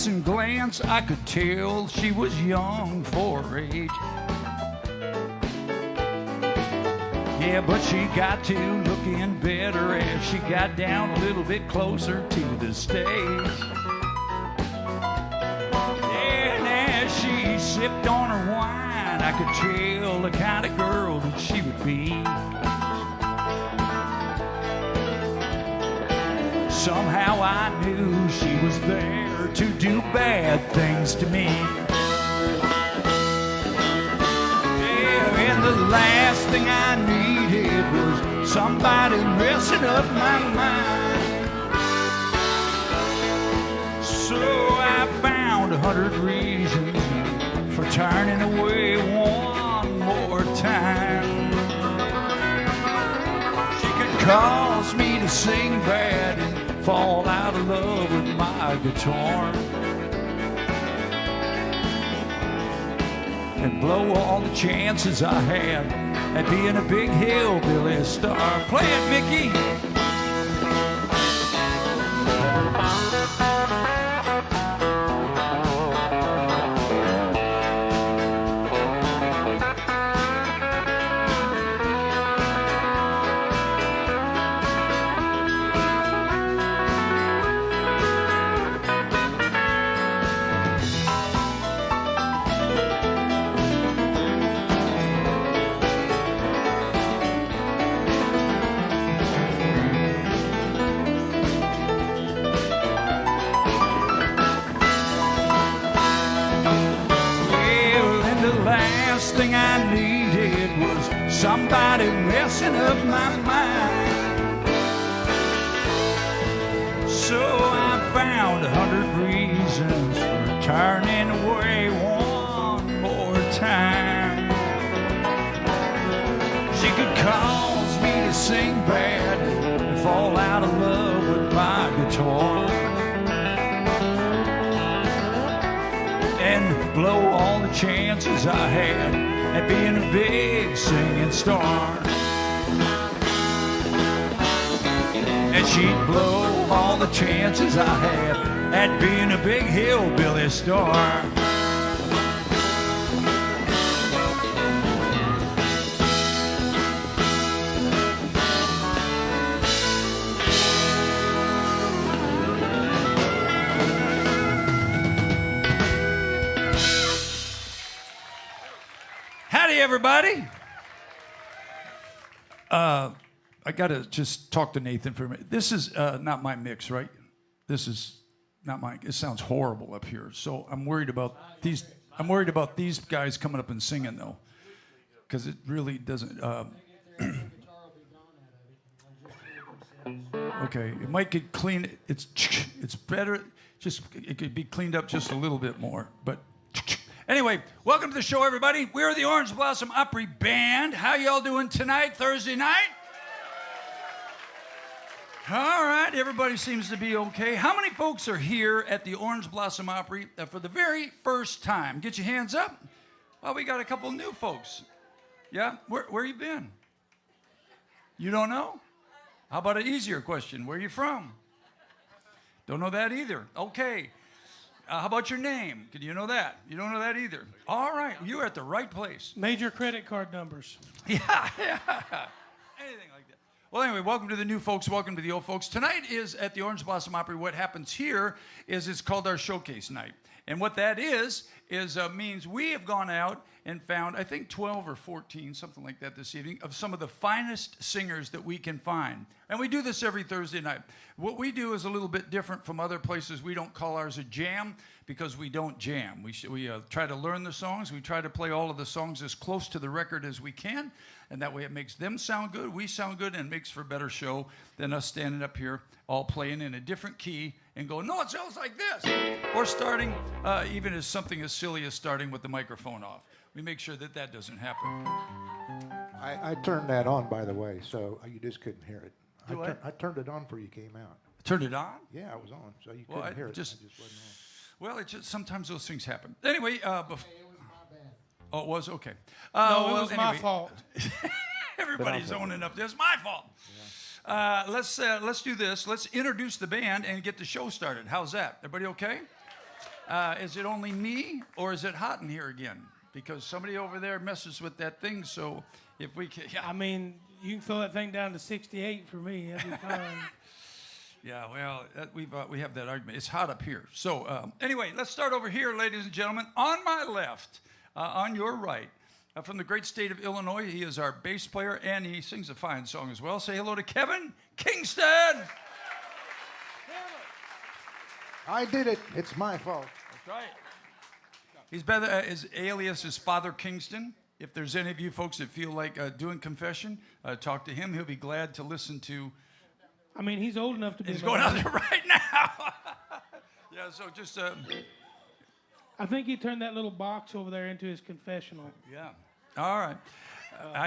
passing glance, I could tell she was young for her age. Yeah, but she got to looking better as she got down a little bit closer to the stage. And as she sipped on her wine, I could tell the kind of girl that she would be. Somehow I knew she was there to do bad things to me. Yeah, and the last thing I needed was somebody messing up my mind. So I found 100 reasons for turning away one more time. She could cause me to sing bad and fall out of love with my guitar, and blow all the chances I had at being a big hillbilly star. Play it, Mickey! Thing I needed was somebody messing up my mind. So I found 100 reasons for turning away one more time. She could cause me to sing bad and fall out of love with my guitar, and blow all the chances I had at being a big singing star. And she'd blow all the chances I had at being a big hillbilly star. Everybody, I gotta just talk to Nathan for a minute. This is not my mix, right? This is not mine. It sounds horrible up here, so I'm worried about these. I'm worried about these guys coming up and singing though, because it really doesn't. Okay, it might get clean. It's better. Just it could be cleaned up just a little bit more, but. Anyway, welcome to the show, everybody. We're the Orange Blossom Opry Band. How y'all doing tonight, Thursday night? All right, everybody seems to be okay. How many folks are here at the Orange Blossom Opry for the very first time? Get your hands up. Well, we got a couple new folks. Yeah? Where you been? You don't know? How about an easier question? Where you from? Don't know that either. Okay. How about your name? Can you know that? You don't know that either. All right, you're at the right place. Major credit card numbers. Yeah. Anything like that. Well, anyway, welcome to the new folks. Welcome to the old folks. Tonight is at the Orange Blossom Opry. What happens here is it's called our showcase night. And what that is means we have gone out and found, I think, 12 or 14, something like that this evening, of some of the finest singers that we can find. And we do this every Thursday night. What we do is a little bit different from other places. We don't call ours a jam because we don't jam. We try to learn the songs. We try to play all of the songs as close to the record as we can. And that way it makes them sound good, we sound good, and makes for a better show than us standing up here all playing in a different key and going, no, it sounds like this. Or starting, even as something as silly as starting with the microphone off. We make sure that that doesn't happen. I turned that on, by the way, so you just couldn't hear it. What? I turned it on before you came out. Turned it on? Yeah, it was on, so you couldn't hear it. Just, I just wasn't on. well, it just sometimes those things happen. Anyway, It was my bad. oh, it was okay. No, it well, was my anyway, fault. Everybody's owning up. It's my fault. Yeah. Let's do this. Let's introduce the band and get the show started. How's that? Everybody okay? Is it only me, or is it hot in here again? Because somebody over there messes with that thing, so if we can... Yeah, I mean, you can throw that thing down to 68 for me. That'd be fine. yeah, well, we have that argument. It's hot up here. So anyway, let's start over here, ladies and gentlemen. On my left, on your right, from the great state of Illinois, he is our bass player, and he sings a fine song as well. Say hello to Kevin Kingston. I did it. It's my fault. That's right. He's better. His alias is Father Kingston. If there's any of you folks that feel like doing confession, talk to him. He'll be glad to listen to. I mean, he's old enough to be. He's going out there right now. Yeah, so just. I think he turned that little box over there into his confessional. Yeah. All right.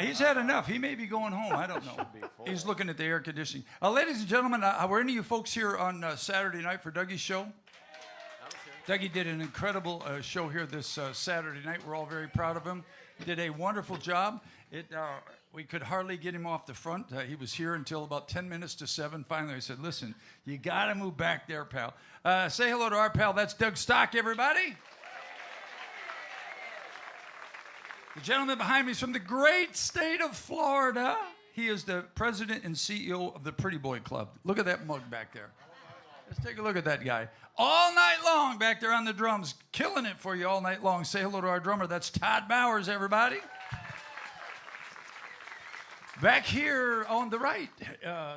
He's had enough. He may be going home. I don't know. He's looking at the air conditioning. Ladies and gentlemen, were any of you folks here on Saturday night for Dougie's show? Dougie did an incredible show here this Saturday night. We're all very proud of him. He did a wonderful job. We could hardly get him off the front. He was here until about 10 minutes to 7. Finally, I said, listen, you got to move back there, pal. Say hello to our pal. That's Doug Stock, everybody. The gentleman behind me is from the great state of Florida. He is the president and CEO of the Pretty Boy Club. Look at that mug back there. Let's take a look at that guy. All night long back there on the drums, killing it for you all night long. Say hello to our drummer. That's Todd Bowers, everybody. Back here on the right,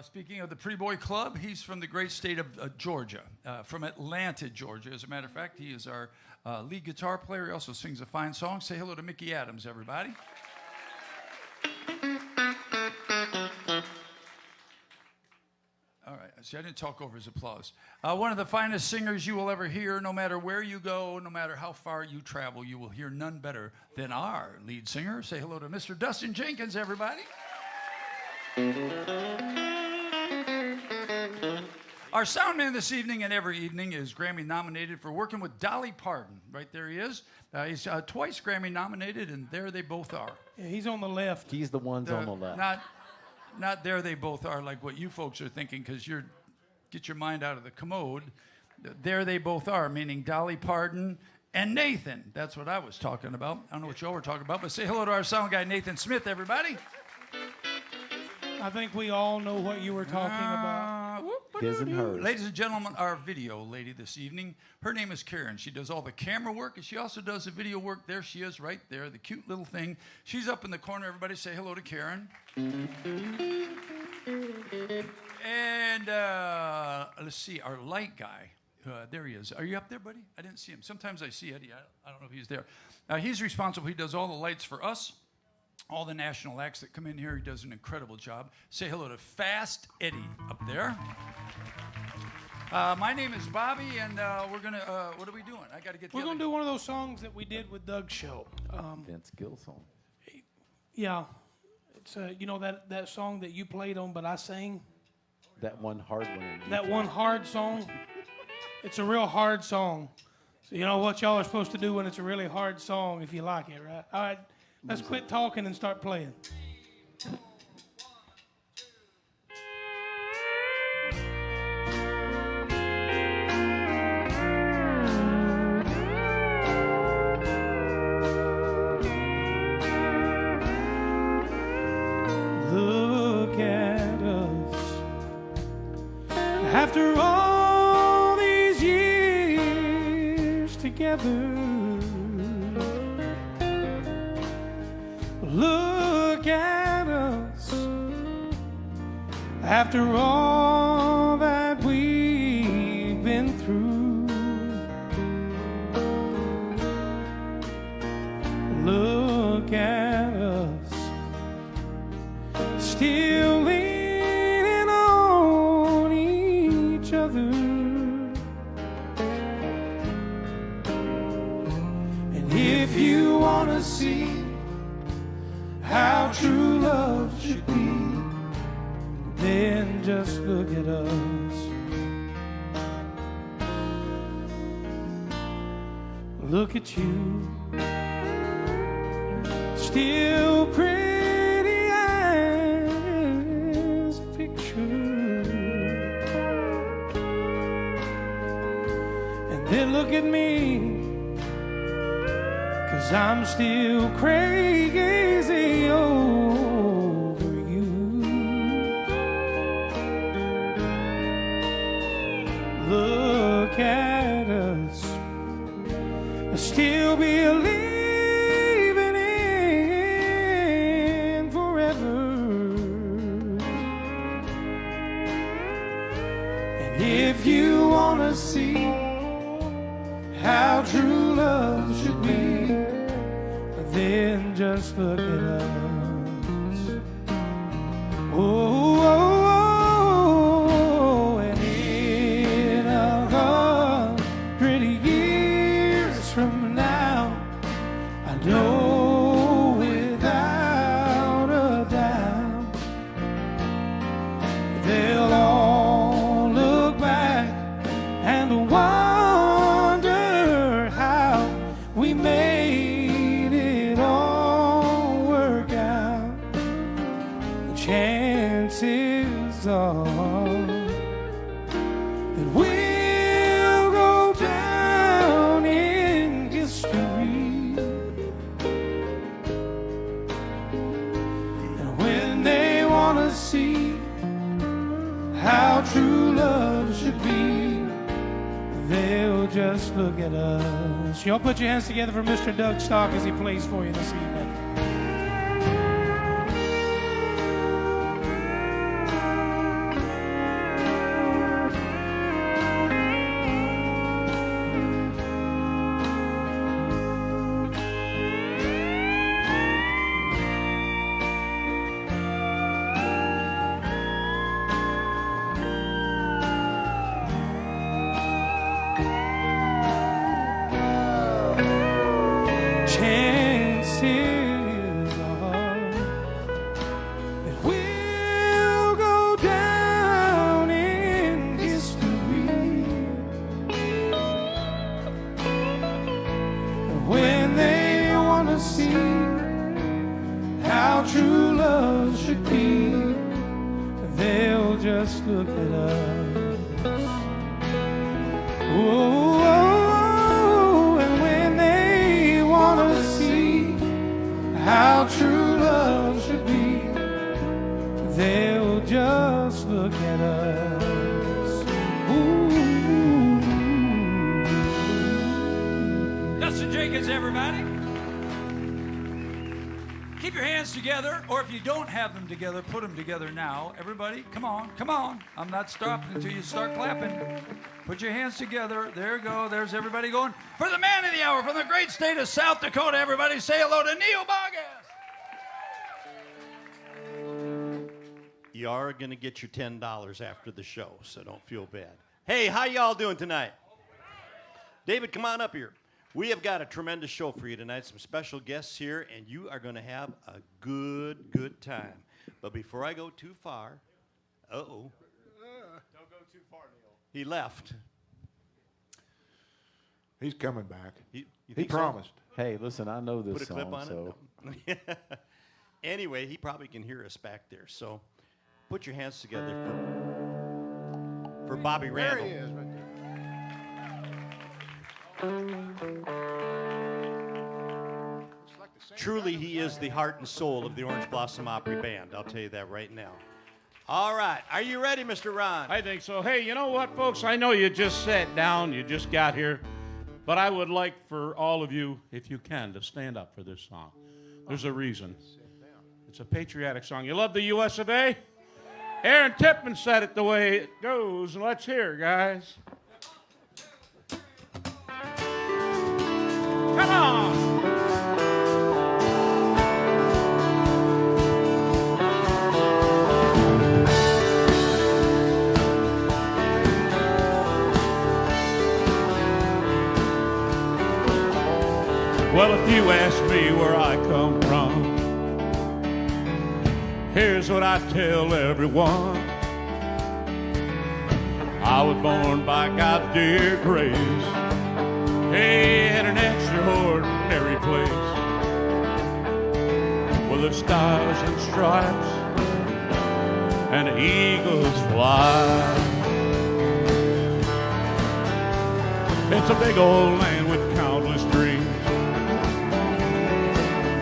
speaking of the Pretty Boy Club, he's from the great state of Georgia, from Atlanta, Georgia. As a matter of fact, he is our lead guitar player. He also sings a fine song. Say hello to Mickey Adams, everybody. All right. See, I didn't talk over his applause. One of the finest singers you will ever hear, no matter where you go, no matter how far you travel, you will hear none better than our lead singer. Say hello to Mr. Dustin Jenkins, everybody. Our sound man this evening and every evening is Grammy nominated for working with Dolly Parton. Right there he is. He's twice Grammy nominated, and there they both are. Yeah, he's on the left. He's the ones on the left. Not there they both are like what you folks are thinking, because get your mind out of the commode. There they both are, meaning Dolly Parton and Nathan. That's what I was talking about. I don't know what y'all were talking about, but say hello to our sound guy, Nathan Smith, everybody. I think we all know what you were talking about. His and hers. Ladies and gentlemen, our video lady this evening, her name is Karen. She does all the camera work, and she also does the video work. There she is right there, the cute little thing. She's up in the corner. Everybody say hello to Karen. And let's see, our light guy. There he is. Are you up there, buddy? I didn't see him. Sometimes I see Eddie. I don't know if he's there. He's responsible. He does all the lights for us. All the national acts that come in here, he does an incredible job. Say hello to Fast Eddie up there. My name is Bobby, and we're going to, what are we doing? I got to get We're going to do one of those songs that we did with Doug's show. Vince Gill song. Yeah. It's, you know that song that you played on, but I sang? That one hard one. That one hard song? It's a real hard song. So you know what y'all are supposed to do when it's a really hard song if you like it, right? All right. Let's quit talking and start playing. Look at us. After all these years together. Look at us after all that we've been through. Look at us still leaning on each other. And if you want to see how true love should be, then just look at us. Look at you, still pretty as a picture. And then look at me, 'cause I'm still crazy over you. Look at us, still believing in forever. And if you want to see how true love should be, then just look at us. Oh, oh, oh, and in 100 years from now, I know without a doubt they'll all look back and wonder how we made it all work out. The chances are that we'll go down in history. And when they want to see how true love should be, they'll just look at us. Y'all put your hands together for Mr. Doug Stock as he plays for you this evening. Chances are that we'll go down in history. When they want to see how true love should be, they'll just look at us. Oh, and when they want to see how true love should be, they'll just look at us. Ooh. Dustin Jenkins, everybody. Keep your hands together, or if you don't have them together, put them together now. Everybody, come on, come on. I'm not stopping until you start clapping. Put your hands together. There you go. There's everybody going. For the man of the hour from the great state of South Dakota, everybody say hello to Neil Boggess. You are going to get your $10 after the show, so don't feel bad. Hey, how y'all doing tonight? David, come on up here. We have got a tremendous show for you tonight, some special guests here, and you are going to have a good time. But before I go too far, don't go too far, Neil. He left. He's coming back. You He think so? promised. Hey, listen, I know this Put a song, clip on so it? No. Anyway, he probably can hear us back there. So put your hands together for Bobby Randall. There he is, right there. Truly, he is the heart and soul of the Orange Blossom Opry Band. I'll tell you that right now. All right. Are you ready, Mr. Ron? I think so. Hey, you know what, folks? I know you just sat down, you just got here, but I would like for all of you, if you can, to stand up for this song. There's a reason. It's a patriotic song. You love the US of A? Aaron Tippman said it the way it goes. Let's hear it, guys. Come on. Well, if you ask me where I come from, here's what I tell everyone. I was born by God's dear grace, hey, in an extraordinary place, where the stars and stripes and the eagles fly. It's a big old land with countless dreams.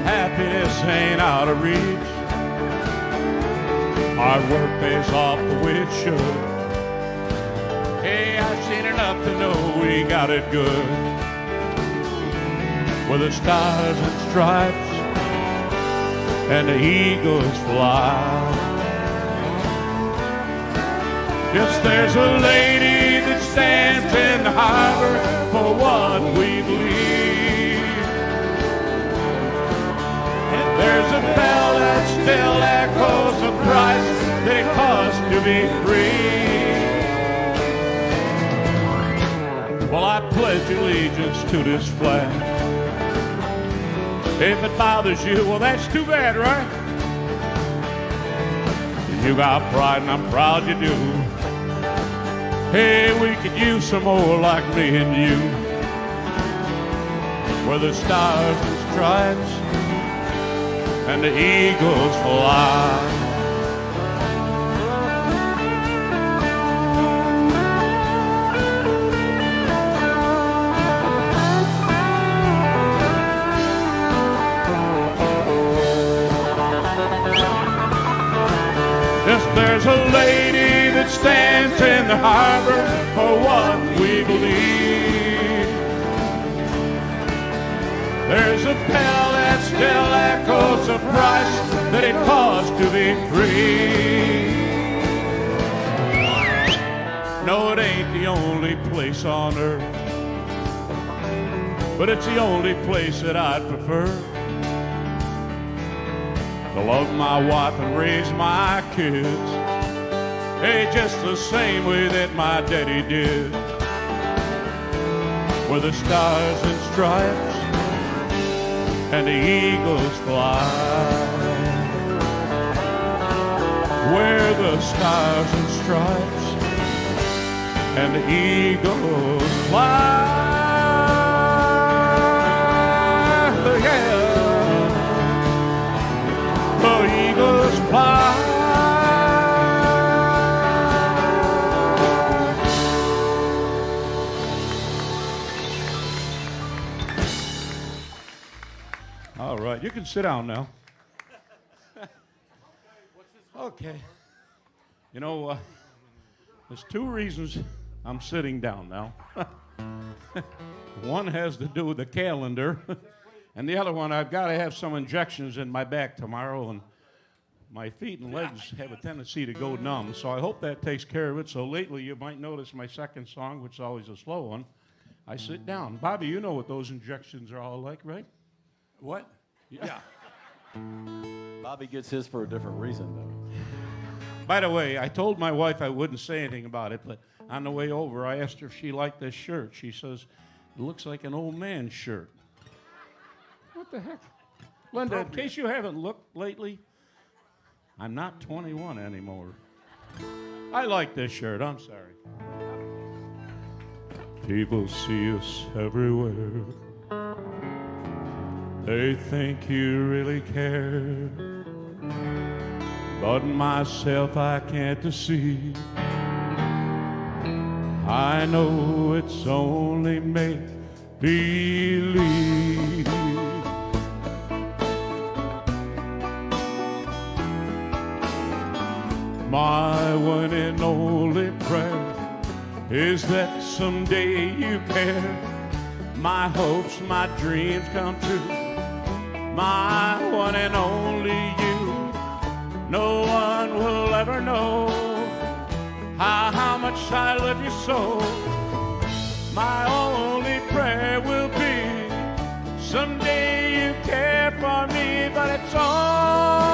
Happiness ain't out of reach. Hard work pays off the way it should. Hey, I've seen enough to know we got it good. Where the stars and stripes and the eagles fly. Yes, there's a lady that stands in the harbor for what we believe. And there's a bell that still echoes the price that it costs to be free. Well, I pledge allegiance to this flag. If it bothers you, well, that's too bad, right? You got pride, and I'm proud you do. Hey, we could use some more like me and you. Where the stars and stripes and the eagles fly. There's a lady that stands in the harbor for what we believe. There's a bell that still echoes the price that it costs to be free. No, it ain't the only place on earth, but it's the only place that I'd prefer to love my wife and raise my kids, hey, just the same way that my daddy did. Where the stars and stripes and the eagles fly. Where the stars and stripes and the eagles fly. Yeah. The eagles fly. All right, you can sit down now. Okay. You know, there's two reasons I'm sitting down now. One has to do with the calendar. And the other one, I've got to have some injections in my back tomorrow, and my feet and legs have a tendency to go numb, so I hope that takes care of it. So lately, you might notice my second song, which is always a slow one, I sit down. Bobby, you know what those injections are all like, right? What? Yeah. Bobby gets his for a different reason, though. By the way, I told my wife I wouldn't say anything about it, but on the way over, I asked her if she liked this shirt. She says, it looks like an old man's shirt. What the heck? Linda, in case you haven't looked lately, I'm not 21 anymore. I like this shirt, I'm sorry. People see us everywhere. They think you really care. But myself I can't deceive. I know it's only make-believe. My one and only prayer is that someday you care. My hopes, my dreams come true. My one and only you. No one will ever know how much I love you so. My only prayer will be someday you care for me, but it's only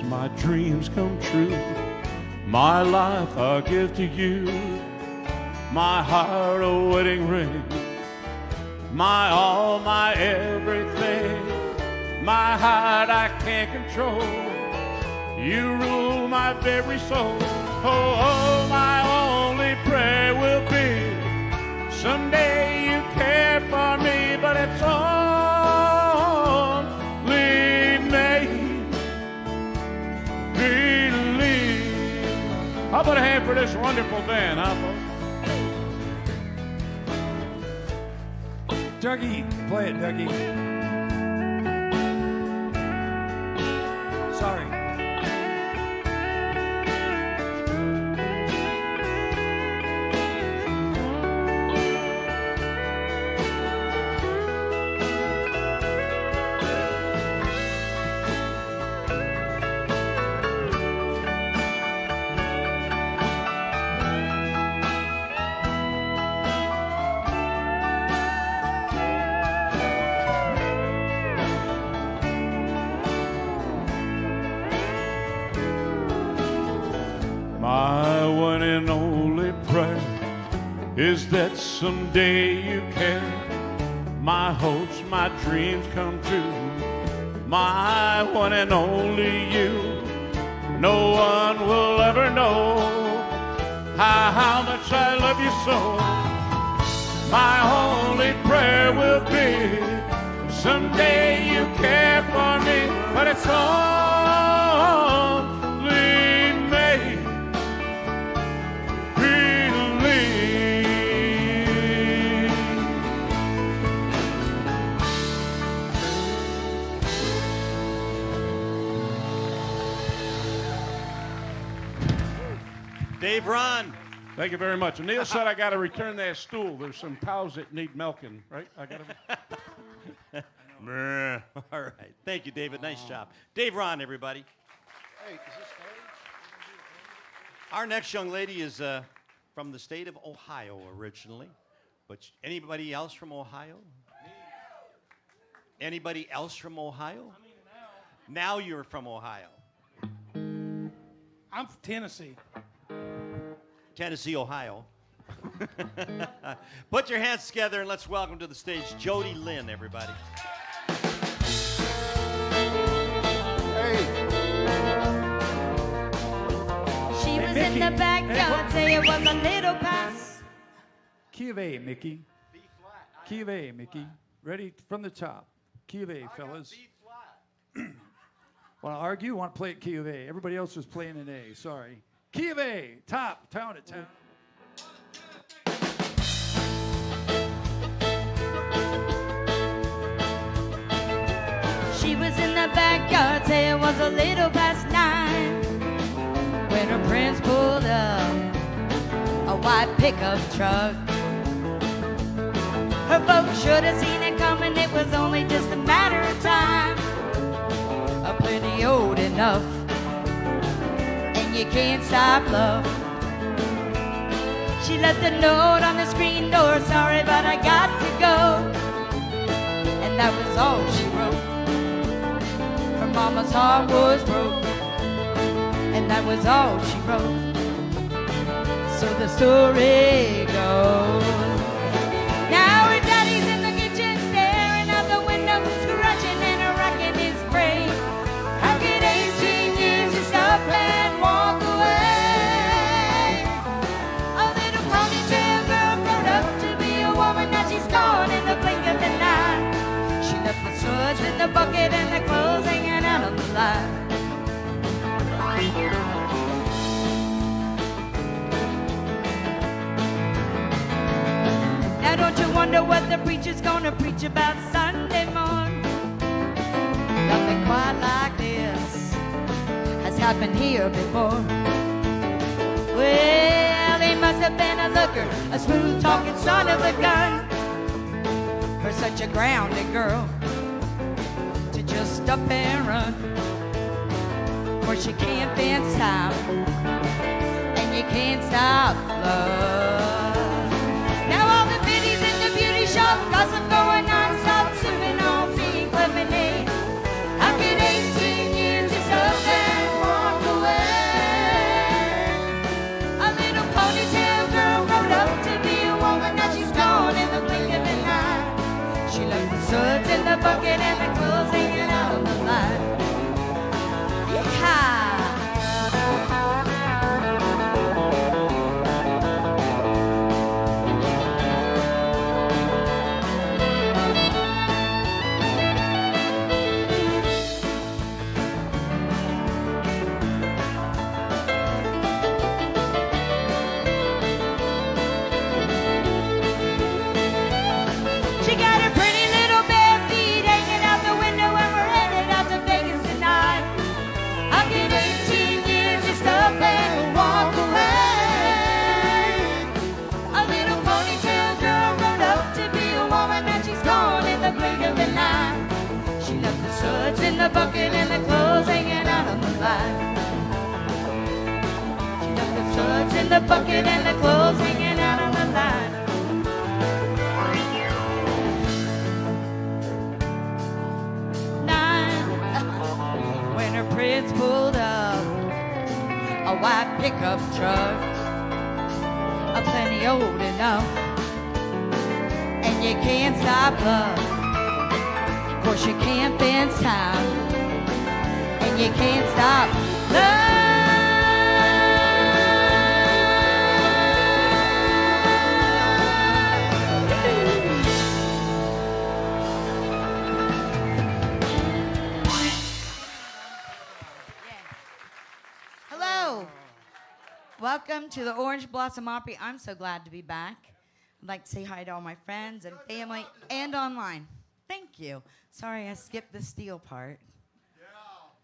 my dreams come true. My life I'll give to you. My heart a wedding ring. My all, my everything. My heart I can't control. You rule my very soul. Oh, my only prayer will be someday you care for me, but it's all for this wonderful band, huh, folks? Dougie, play it, Dougie. Sorry. My one and only prayer is that someday you can. My hopes, my dreams come true. My one and only you. No one will ever know how much I love you so. My only prayer will be someday you care for me, but it's only me. Dave Ron. Thank you very much. And Neil said I got to return that stool. There's some cows that need milking, right? I got to. All right. Thank you, David. Nice job. Dave Ron, everybody. Our next young lady is from the state of Ohio originally. But anybody else from Ohio? Anybody else from Ohio? Now you're from Ohio. I'm from Tennessee. Tennessee, Ohio. Put your hands together and let's welcome to the stage Jody Lynn, everybody. Hey, She was Mickey. in the backyard, Hey, say it was a little past. Key of A, Mickey. Key of A, Mickey. Ready from the top. Key of A, fellas. Want to argue? Want to play it key of A? Everybody else was playing in A. Sorry. Key of A, top, town at town. She was in the backyard, say it was a little past 9 when her friends pulled up a white pickup truck. Her folks should have seen it coming, it was only just a matter of time. Plenty old enough, and you can't stop love. She left a note on the screen door, sorry but I got to go. And that was all she wrote. Her mama's heart was broke, and that was all she wrote. So the story goes. Now her daddy's in the kitchen staring out the window, scratching and racking his brain. How could 18 years just up and walk away? A little ponytail girl grown up to be a woman, now she's gone in the blink of an eye. She left the suds in the bucket and the clothes hanging out on the line. Now don't you wonder what the preacher's gonna preach about Sunday morning? Nothing quite like this has happened here before. Well, he must have been a looker, a smooth-talking son of a gun, for such a grounded girl to just up and run. For she can't fence time, and you can't stop love. Now all the biddies in the beauty shop, gossip going on, stop soothing all being lemonade. How could 18 years just up and walk away? A little ponytail girl grown up to be a woman, now she's gone in the blink of an eye. She left the suds in the bucket and the clothes hanging out on the line. Yeehaw! a bucket and the clothes hanging out on the line. When her prince pulled up a white pickup truck, a plenty old enough, and you can't stop love. Of course you can't fence time, and you can't stop love. Hello. Welcome to the Orange Blossom Opry. I'm so glad to be back. I'd like to say hi to all my friends and family and online. Thank you. Sorry I skipped the steel part.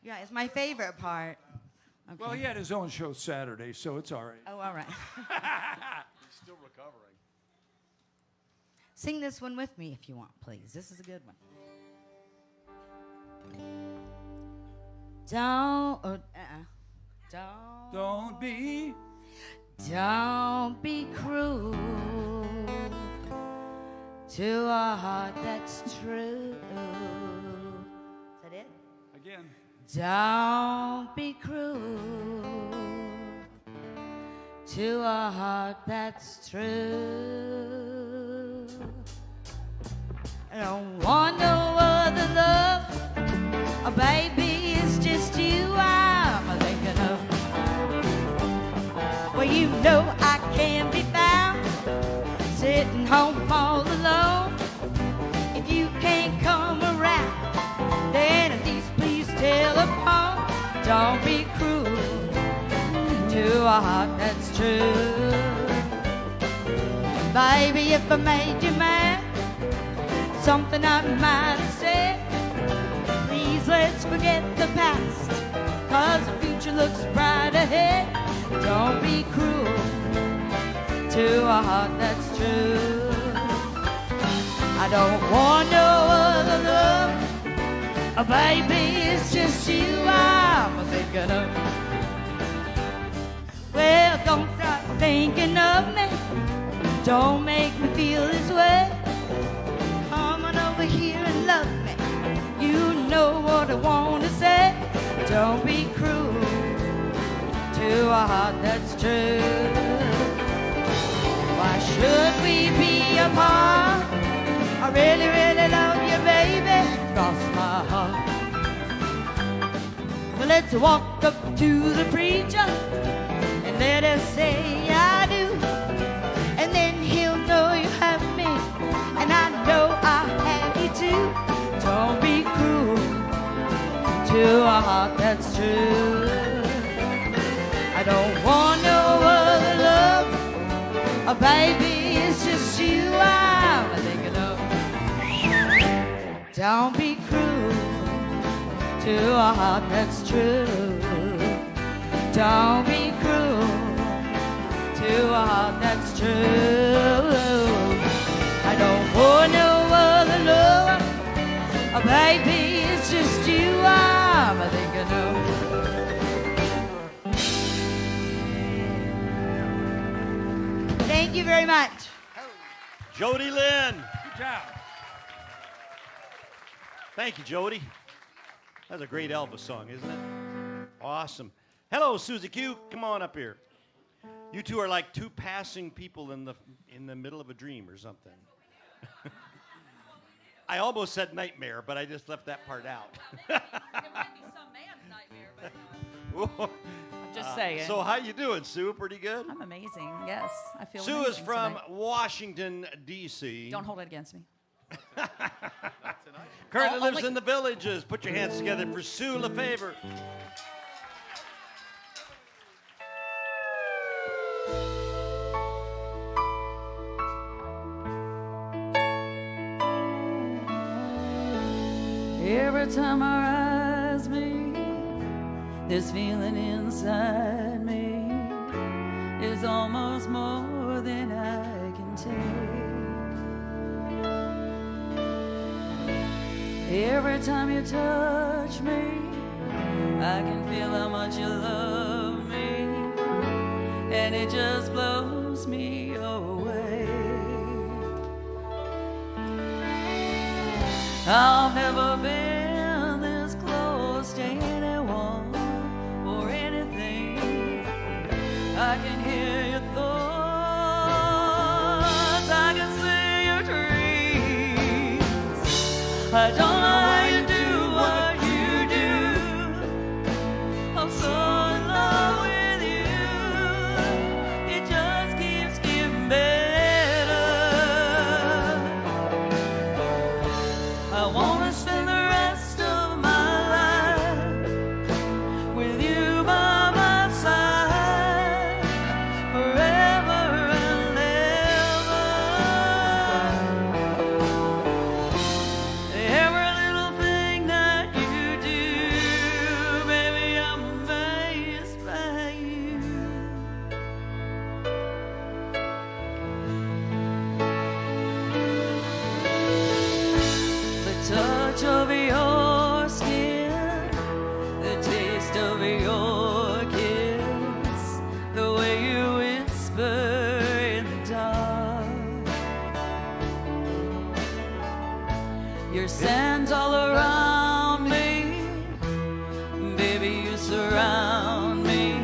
Yeah, it's my favorite part. Okay. Well, he had his own show Saturday, so it's all right. Oh, all right. He's still recovering. Sing this one with me if you want, please. This is a good one. Don't be. Don't be cruel to a heart that's true. Is that it? Again. Don't be cruel to a heart that's true. I don't want no other love. Oh, baby, it's just you I'm thinking of. Well, you know I can't be found sitting home all alone. If you can't come around, then at least please telephone. Don't be cruel to a heart that's true. Baby, if I made you mad, something I might have said, please let's forget the past, 'cause the future looks bright ahead. Don't be cruel to a heart that's true. I don't want no other love. Oh, baby, it's just you I'm thinking of. Well, don't start thinking of me. Don't make me feel this way. Come on over here and love me. You know what I want to say. Don't be cruel to a heart that's true. Why should we be apart? I really, really love you, baby. Cross my heart. Well, let's walk up to the preacher and let us say I do. And then he'll know you have me, and I know I have you too. Don't be cruel to a heart that's true. I don't want no other love. Oh, baby, it's just you I'm thinking of. Don't be cruel to a heart that's true. Don't be cruel to a heart that's true. I don't want no other love. Oh, baby, it's just you I'm thinking of. Thank you very much. Jody Lynn. Good job. Thank you, Jody. That's a great Elvis song, isn't it? Awesome. Hello, Susie Q. Come on up here. You two are like two passing people in the middle of a dream or something. I almost said nightmare, but I just left that part out. It might be some man's nightmare, but I'm just saying. So how you doing, Sue? Pretty good? I'm amazing. Yes, I feel Sue is amazing from tonight. Washington, D.C. Don't hold it against me. Currently lives only- in the Villages. Put your hands together for Sue LeFavor. Every time our eyes meet, this feeling inside me is almost more than I can take. Every time you touch me, I can feel how much you love me. and it just blows me away. I've never been this close to anyone or anything. I can hear your thoughts, I can see your dreams. I don't know how you do what you do. I'm so in love with you. It just keeps getting better. I wanna spend the rest of my life with you by my side, forever and ever. Every little thing that you do, baby, I'm amazed by you. The touch of your skin, the taste of your kiss, the way you whisper in the dark, your scent all around me, baby, you surround me,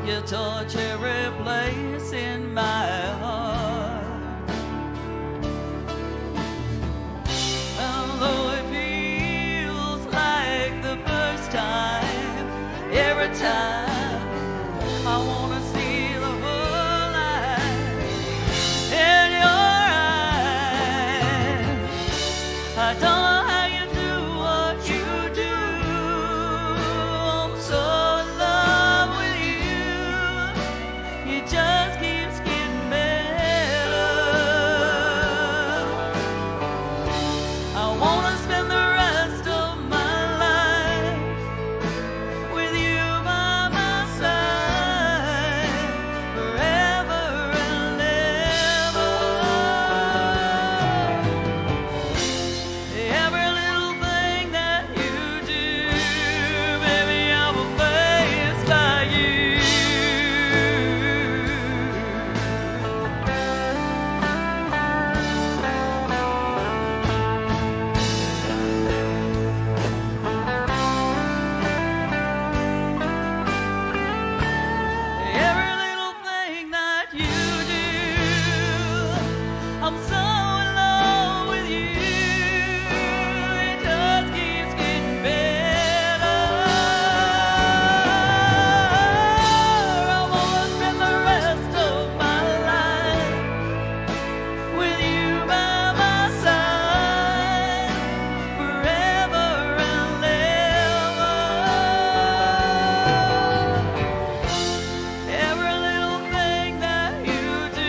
you touch every place in my heart. Although it feels like the first time, every time I wanna see the whole light in your eyes. I don't know how you do what you do. I'm so in love with you. It just keeps getting better. I wanna spend the rest of my life with you by my side, forever and ever. Every little thing that you do, baby, I'm amazed by you. Every little thing that you do, I'm so in love with you. It just keeps getting better. I wanna spend the rest of my life with you by my side, forever and ever. Every little thing that you do,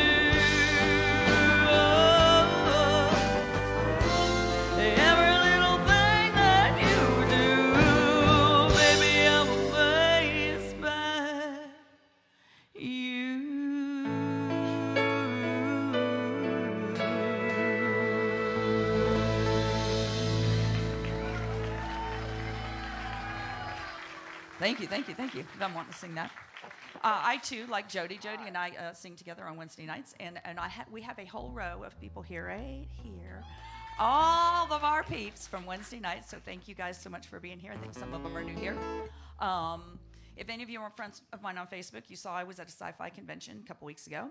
every little thing that you do, baby, I'm amazed by you. Thank you, thank you, thank you. I'm wanting to sing that. I too, like Jody and I sing together on Wednesday nights, and we have a whole row of people here, right here, all of our peeps from Wednesday nights. So thank you guys so much for being here. I think some of them are new here. If any of you are friends of mine on Facebook, you saw I was at a sci-fi convention a couple weeks ago.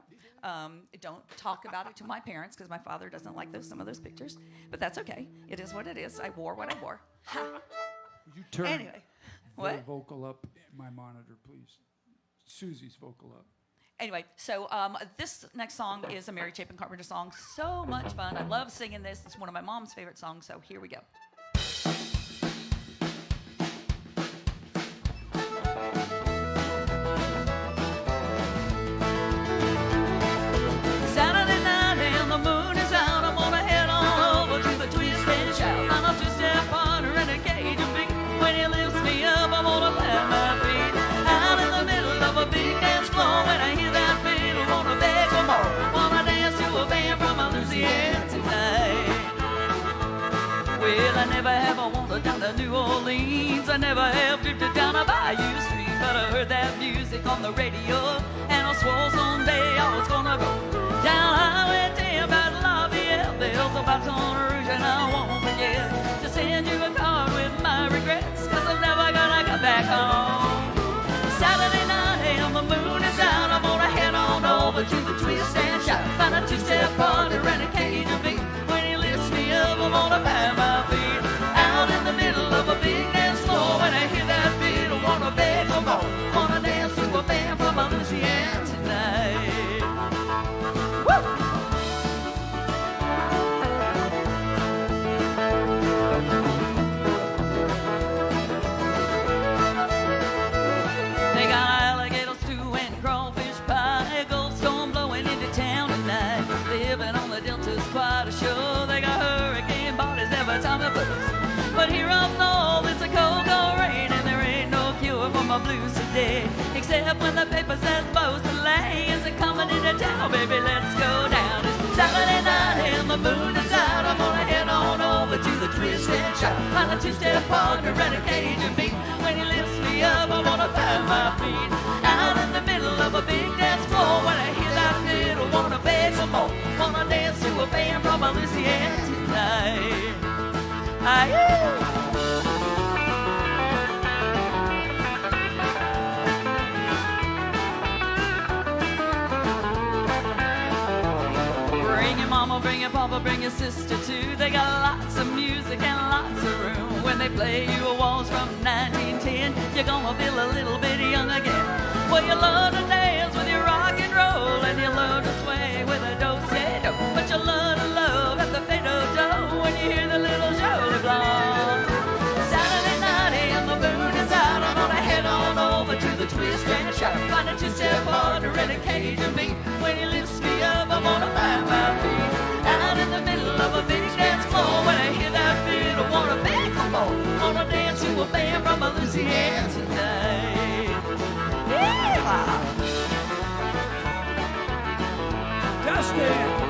Don't talk about it to my parents because my father doesn't like some of those pictures, but that's okay. It is what it is. I wore what I wore. Ha. Would you turn Anyway, the what? vocal up in my monitor, please? Susie's vocal up. Anyway, so this next song is a Mary Chapin Carpenter song. So much fun. I love singing this. It's one of my mom's favorite songs, so here we go. Saturday night and the moon is out. I'm gonna head on over to the twist and shout. I'm a two-step partner in a cage of beat. When he lifts me up, I'm gonna plant my feet out in the middle of a big dance floor. When I hear that beat, I wanna beg for more. Wanna dance to a band from Louisiana tonight. Well, I never have a wandered down to New Orleans. I never have drifted down a Bayou Street. but I heard that music on the radio, and I swore someday I was gonna go down Highway 10 by Lafayette. There's a Baton Rouge and I won't forget to send you a card with my regrets, 'cause I'm never gonna come back home. Saturday night and the moon is out, I'm gonna head on over to the Twist and Shout. Find a two-step partner and a cage of beat. When he lifts me up, I'm gonna find my feet out in the middle of a big dance floor. When I hear that beat, I wanna beg for more. Wanna dance to a band from Louisiana tonight. Woo! They got alligator stew and crawfish pie, Gulf storm blowing into town tonight. Living on the Delta's quite a show. They got hurricane bodies every time it blows. But here up north, it's a cold, cold rain, and there ain't no cure for my blues today. Except when the paper says Beausoleil is coming into town, baby, let's go down. It's Saturday night and the moon is out. I'm gonna head on over to the Twist and Shout. Find a two-step partner and a cage of meat. When he lifts me up, I wanna find my feet out in the middle of a big dance floor. When I hear that fiddle, wanna beg some more. Wanna dance to a band from Louisiana tonight. Bring your mama, bring your papa, bring your sister too. They got lots of music and lots of room. When they play you a waltz from 1910, you're gonna feel a little bit young again. Well, you love to dance with your rock and roll, and you love to sway with a do-say-do. But you love to love at the fado-do when you hear the little jolly blonde. Saturday night and the moon is out, I'm gonna head on over to the Twist and Shout. Find a two-step partner and a cage of meat. When he lifts me up, I'm gonna find my feet out in the middle of a big dance floor. When I hear that beat, I wanna beg for more. Wanna dance to a band from Louisiana tonight. Yeah! Justin!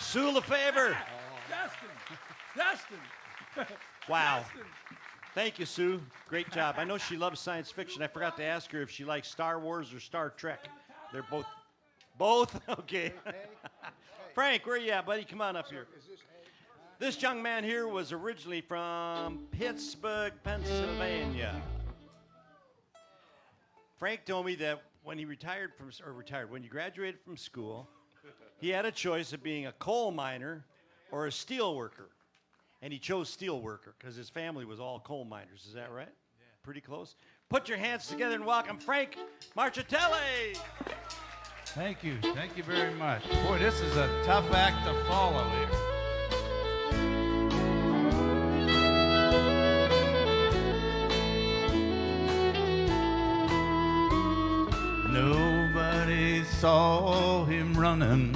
Sue LeFevre. Justin. Wow. Thank you, Sue. Great job. I know she loves science fiction. I forgot to ask her if she likes Star Wars or Star Trek. They're both. Both? Okay. Frank, where you at, buddy? Come on up here. This young man here was originally from Pittsburgh, Pennsylvania. Frank told me that when he when he graduated from school, he had a choice of being a coal miner or a steel worker. And he chose steel worker because his family was all coal miners. Is that right? Yeah. Pretty close. Put your hands together and welcome Frank Marchitelli. Thank you. Thank you very much. Boy, this is a tough act to follow here. Nobody saw him running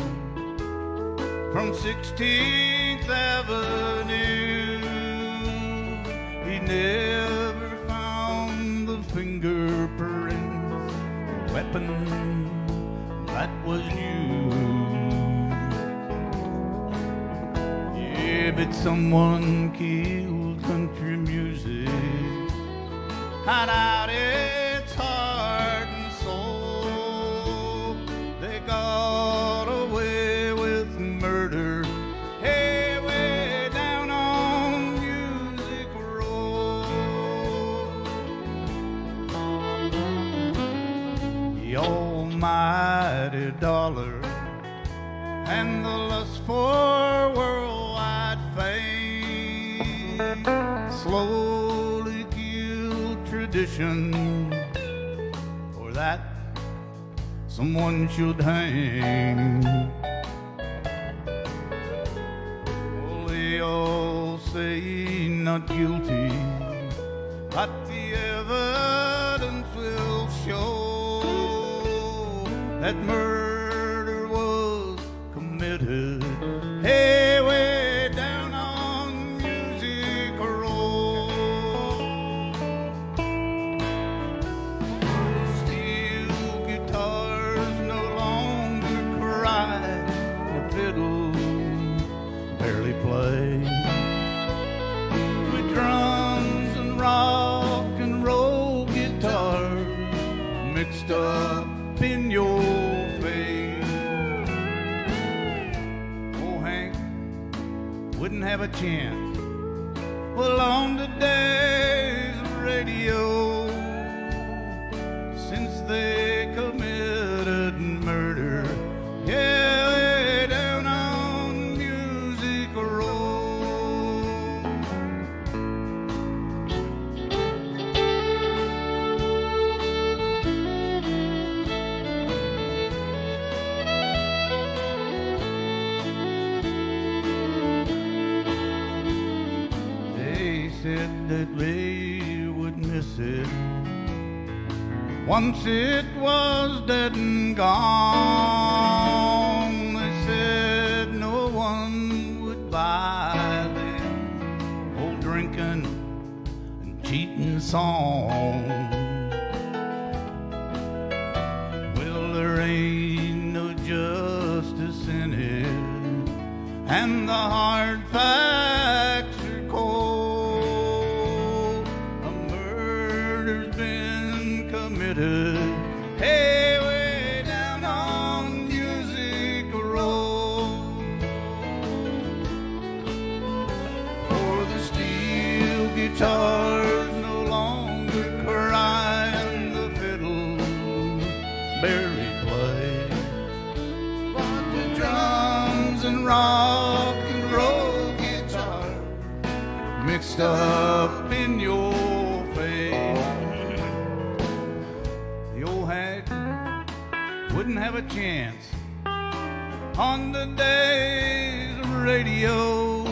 from 16th Avenue. He never found the fingerprints, weapon that was used. Yeah, but someone killed country music, hide out its heart and soul. They got away with murder, hey, way down on Music Row. The almighty dollar and the lust for worldwide fame slowly killed tradition. For that, someone should hang. Well, they all say not guilty, but the evidence will show that murder committed. Hey, way down on Music Row. Steel guitars no longer cry, the fiddle barely plays. With drums and rock and roll guitars mixed up in your face. Oh, Hank wouldn't have a chance. Well, on today's radio, since they committed murder, yeah, way down on Music Row. They said that they would miss it once it was dead and gone. They said no one would buy them old drinking and cheating songs. Well, there ain't no justice in it, and the hard facts are cold. A murder's been committed. Hey, way down on Music Row. For the steel guitars no longer cry, and the fiddle barely play. But the drums and rock and roll guitar mixed up in your face. The old hag wouldn't have a chance on the day's radio,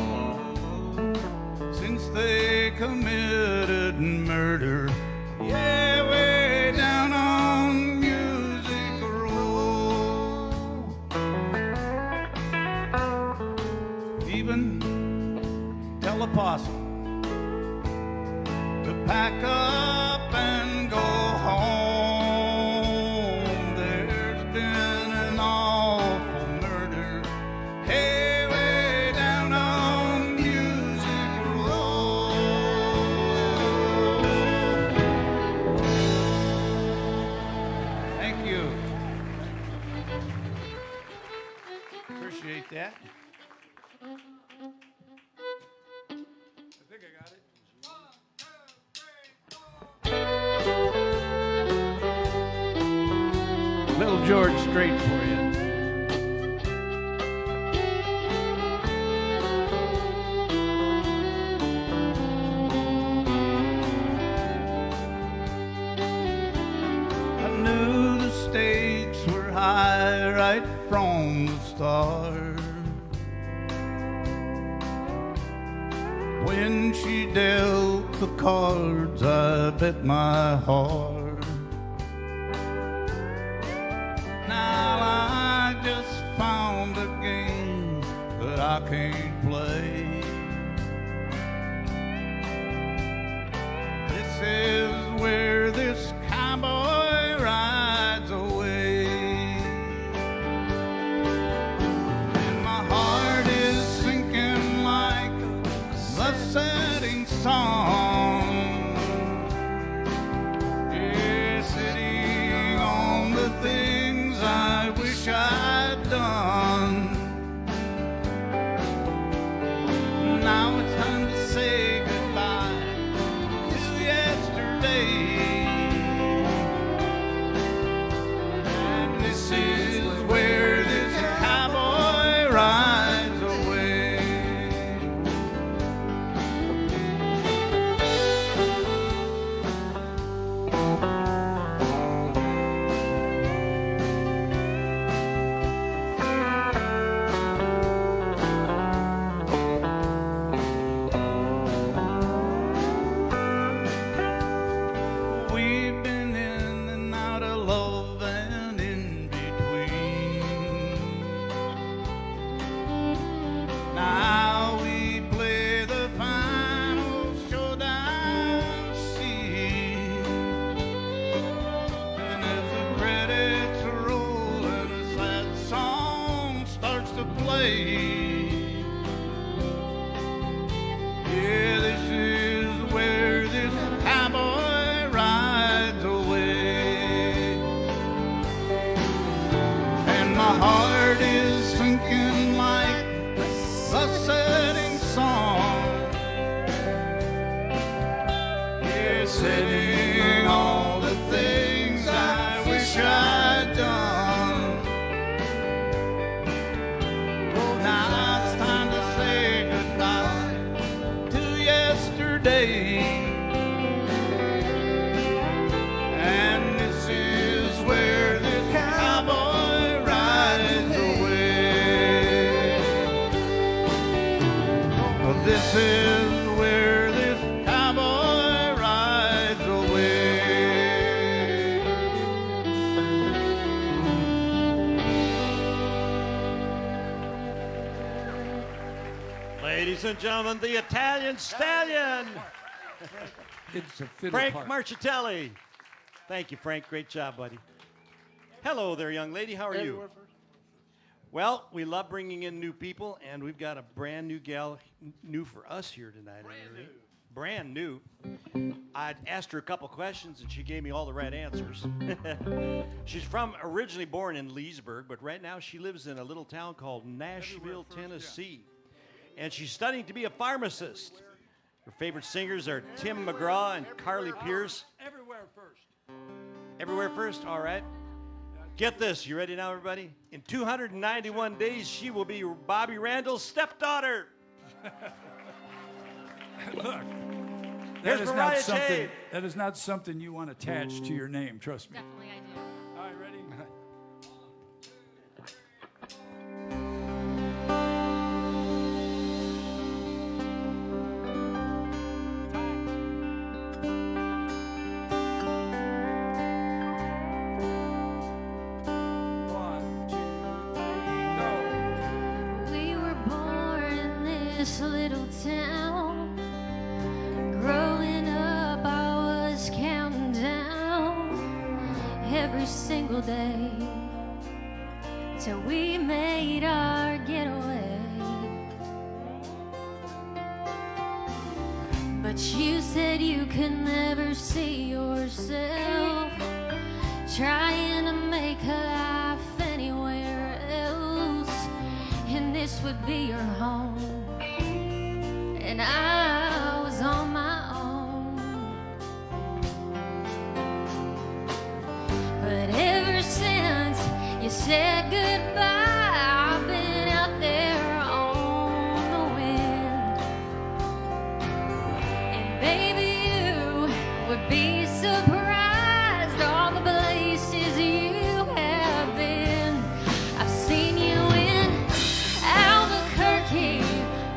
since they committed murder. Yeah, way down on Music Row. Even tell a posse to pack up and go home. There's been an awful murder. Hey, way down on Music Row. Thank you. Appreciate that. Little George Strait for you. I knew the stakes were high right from the start. When she dealt the cards, I bet my heart. Now I just found a game that I can't play. This is where this cowboy rides away. And my heart is sinking like the setting sun. Yeah, sitting on the things I wish I'd done. Now it's time to say goodbye. It's yesterday, and this is where this cowboy rides away. Saying all the things I wish I'd done. Now it's time to say goodbye to yesterday. And this is where this cowboy rides away. Oh, this is where this cowboy rides away. Ladies and gentlemen, the Italian Stallion, It's a fiddle Frank part. Marchitelli. Thank you, Frank. Great job, buddy. Hello there, young lady. How are you? Well, we love bringing in new people, and we've got a brand new gal, new for us here tonight. Brand new. I'd asked her a couple questions, and she gave me all the right answers. She's originally born in Leesburg, but right now she lives in a little town called Nashville, Tennessee. And she's studying to be a pharmacist. Her favorite singers are Tim McGraw and Carly Pierce. Everywhere first. Everywhere first, all right. Get this, you ready now, everybody? In 291 days, she will be Bobby Randall's stepdaughter. Look, Here's that is, Mariah not something, Carey. that is not something you want attached to your name, trust me. Definitely I do. All right, ready? One, two, three, go. We were born in this little town. Growing up, I was counting down every single day till we made our getaway. But you said you could never see yourself trying to make a life anywhere else, and this would be your home, and I was on my own. But ever since you said goodbye, I've been out there on the wind, and baby, you would be surprised all the places you have been. I've seen you in Albuquerque,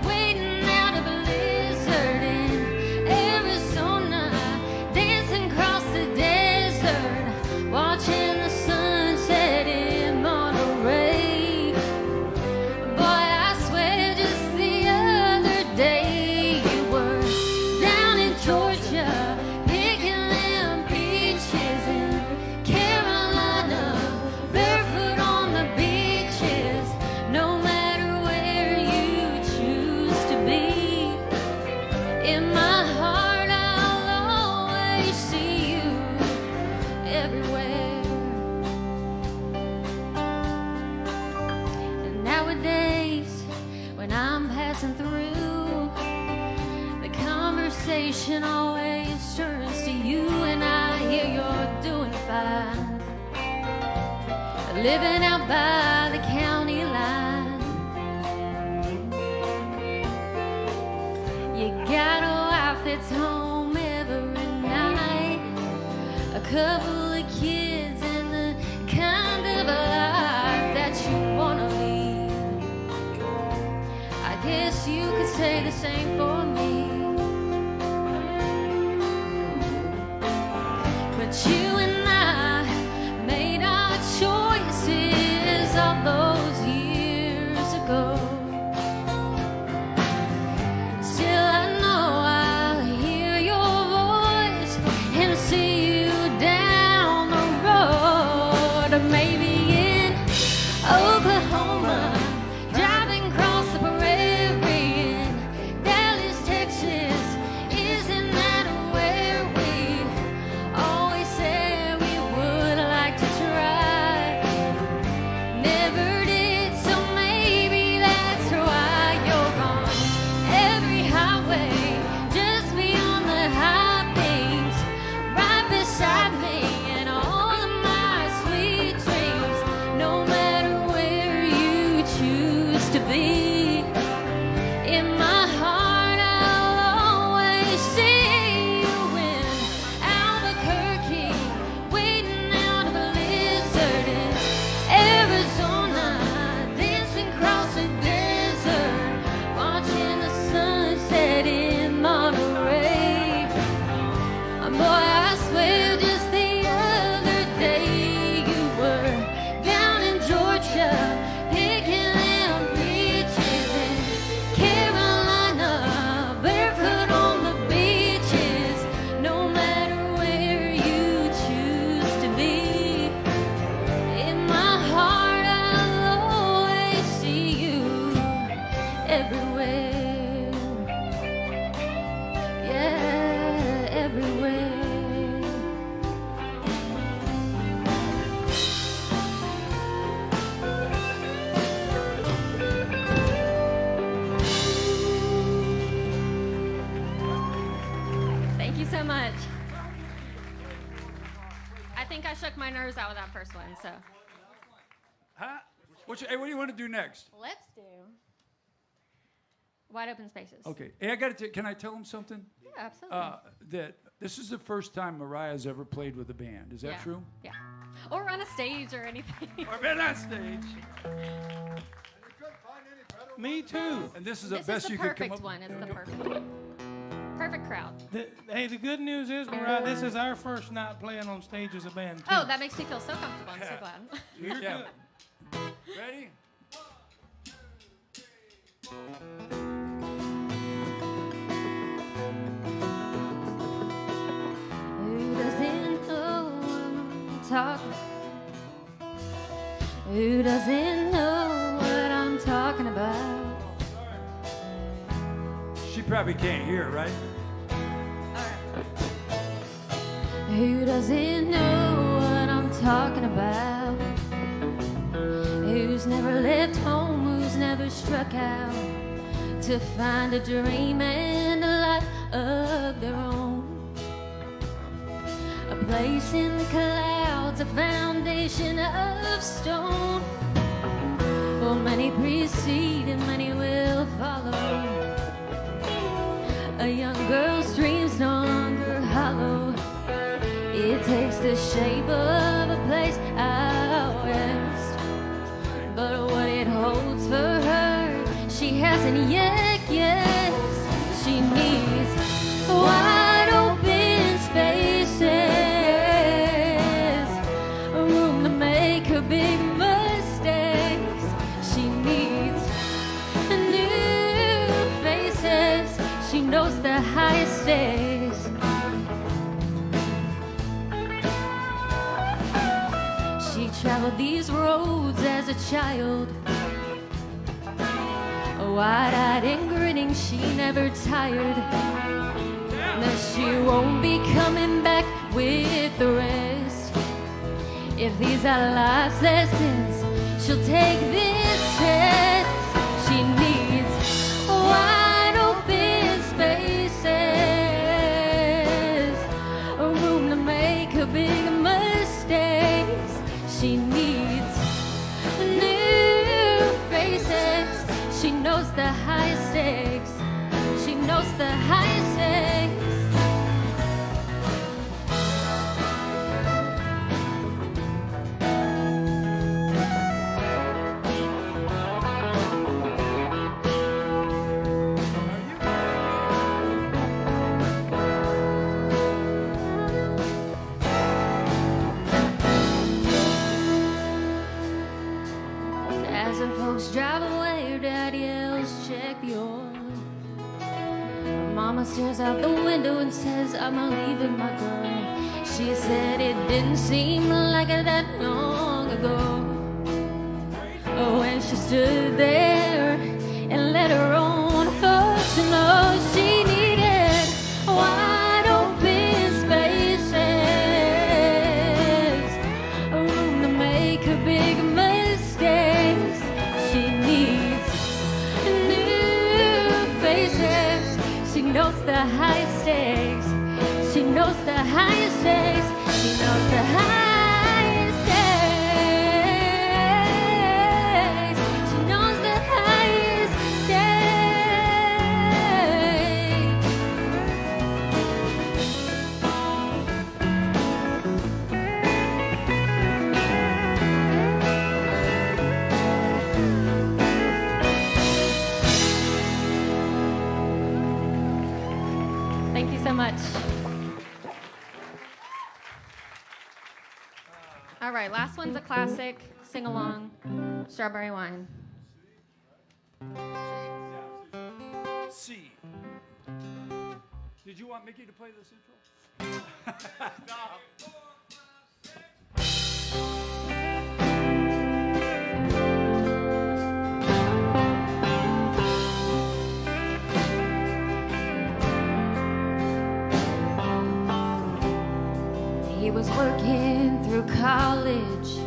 waiting out of a blizzard in Arizona, dancing across the desert, watching the sunset in Monterey. Boy, I swear just the other day you were down in Georgia, picking them peaches in Carolina, barefoot on the beaches. No matter where you choose to be, in my heart I'll always see you everywhere. And nowadays, when I'm passing through, the conversation always turns to you, and I hear you're doing fine, living out by the county line. You got a wife that's home every night, a couple of kids, and the kind of life that you wanna lead. I guess you could say the same for me. But you and I made our choices all those years ago. Still I know I'll hear your voice and see you down the road. Or maybe in Oklahoma, driving across the prairie in Dallas, Texas. Isn't that where we always said we would like to try? Never did, so maybe that's why you're on every highway, just beyond the high peaks. think I shook my nerves out with that first one, so. Huh? Hey, what do you want to do next? Let's do Wide Open Spaces. Okay. Hey, I got to. Can I tell them something? Yeah, absolutely. That this is the first time Mariah's ever played with a band. Is that Yeah. true? Yeah. Or on a stage or anything. Or been on stage. Me too. And this is the This best is the you could come perfect up one. It's the perfect crowd. Hey, the good news is, Mariah, this is our first night playing on stage as a band, too. Oh, that makes me feel so comfortable. I'm so glad. You're Yeah. good. Ready? Who doesn't know what I'm talking? Who doesn't know what I'm talking about? She probably can't hear, right? Who doesn't know what I'm talking about? Who's never left home, who's never struck out to find a dream and a life of their own? A place in the clouds, a foundation of stone. Well, many precede and many will follow. A young girl's dreams no longer hollow. It takes the shape of a place out west, but what it holds for her, she hasn't yet guessed. She needs wide open spaces, room to make her big mistakes. She needs new faces. She knows the highest stakes. She traveled these roads as a child, wide-eyed and grinning, she never tired. That she won't be coming back with the rest. If these are life's lessons, she'll take this test. She needs wide open spaces, a room to make her big mistakes. She needs new faces. She knows the highest stakes. She knows the highest stakes. As her folks drive away, her dad yells, check the oil. Mama stares out the window and says, I'm not leaving my girl. She said it didn't seem like it that long ago. Oh, when she stood there and let her own thoughts know she needed wide open spaces, a room to make her big mistakes. She needs new faces. She knows the highest stakes. She knows the highest stakes. She knows the highest stakes. She knows the highest stakes. Thank you so much. All right, last one's a classic. Sing along. Strawberry Wine. C. Did you want Mickey to play this intro? He was working through college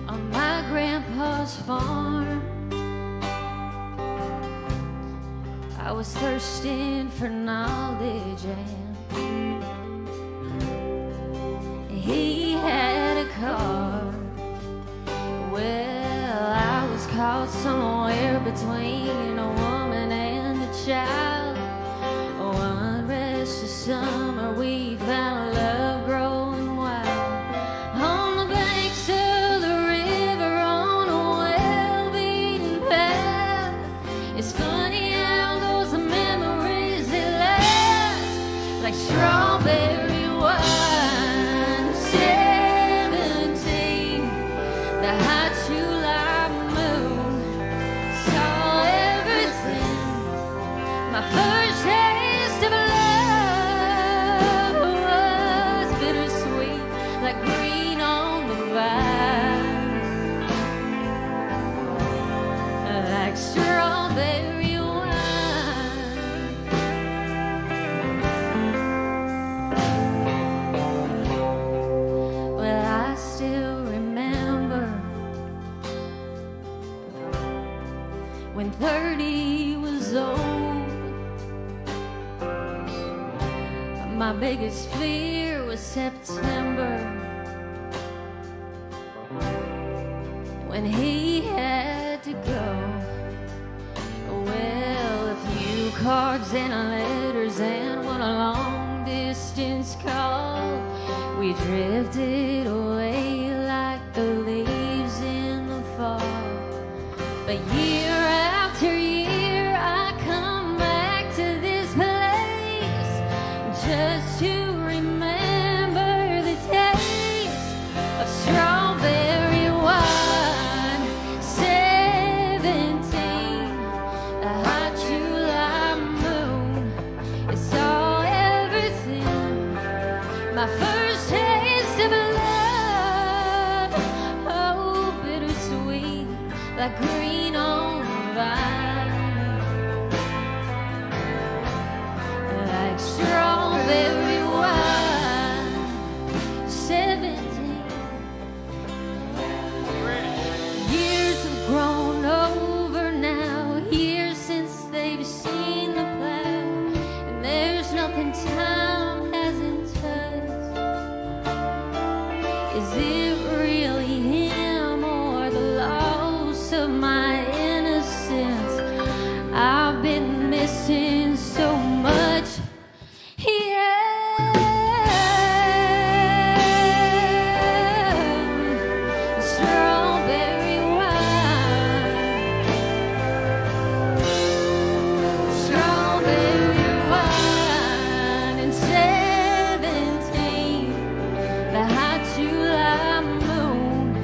on my grandpa's farm. I was thirsting for knowledge and between a woman and a child. One restless summer we found love growing wild on the banks of the river on a well-beaten path. It's funny how those memories they last like strawberry wine. 17, the hot July moon saw everything. My first taste of love was bittersweet, like green on the vine, like strawberry wine. Well, I still remember when 30 was old. My biggest fear was September, when he had to go. Well, a few cards and letters and one long distance call. We drifted away like the leaves in the fall. But year after year I come back to this place just to remember the taste of strawberry wine. 17, the hot July moon, it saw everything. My first taste of love, oh, bittersweet, like green on the vine, like strawberry wine. 17. Years have grown over now, years since they've seen the plow, and there's nothing time hasn't touched. Is it really him or the loss of my innocence? I've been missing so much. Yeah, strawberry wine, strawberry wine, and 17, the hot July moon,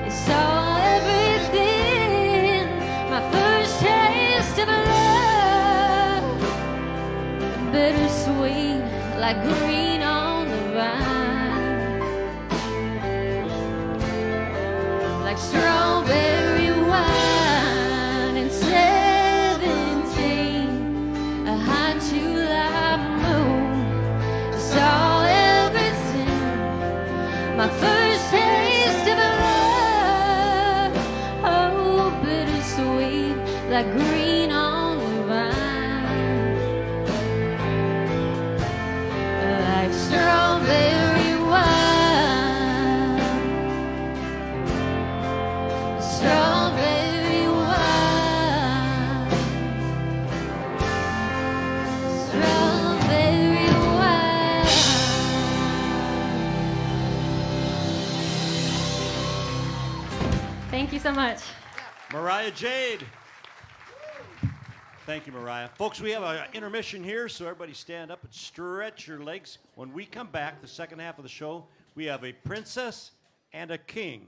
it saw everything. My first taste of love, bittersweet, like green on the vine, like strawberry wine. And 17, a hot July moon saw everything. My first taste of love, oh, bittersweet, like green on the vine, like strawberry wine, strawberry wine, strawberry wine. Thank you so much. Mariah Jade. Thank you, Mariah. Folks, we have an intermission here, so everybody stand up and stretch your legs. When we come back, the second half of the show, we have a princess and a king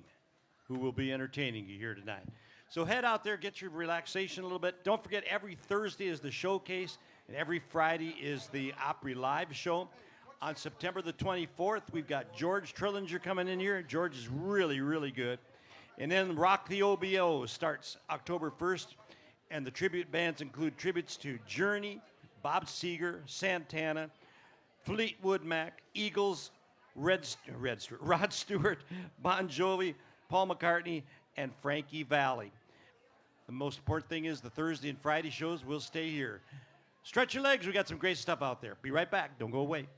who will be entertaining you here tonight. So head out there, get your relaxation a little bit. Don't forget, every Thursday is the showcase, and every Friday is the Opry Live show. On September the 24th, we've got George Trillinger coming in here. George is really, really good. And then Rock the OBO starts October 1st. And the tribute bands include tributes to Journey, Bob Seger, Santana, Fleetwood Mac, Eagles, Rod Stewart, Bon Jovi, Paul McCartney, and Frankie Valli. The most important thing is the Thursday and Friday shows will stay here. Stretch your legs. We got some great stuff out there. Be right back. Don't go away.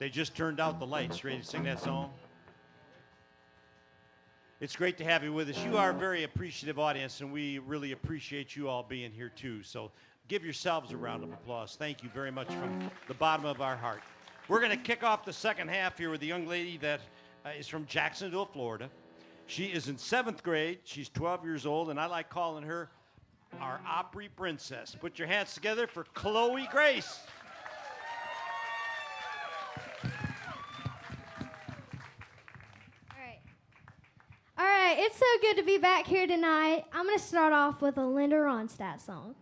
They just turned out the lights. Ready to sing that song? It's great to have you with us. You are a very appreciative audience, and we really appreciate you all being here, too. So give yourselves a round of applause. Thank you very much from the bottom of our heart. We're going to kick off the second half here with a young lady that is from Jacksonville, Florida. She is in 7th grade. She's 12 years old, and I like calling her our Opry princess. Put your hands together for Chloe Grace. All right, it's so good to be back here tonight. I'm going to start off with a Linda Ronstadt song.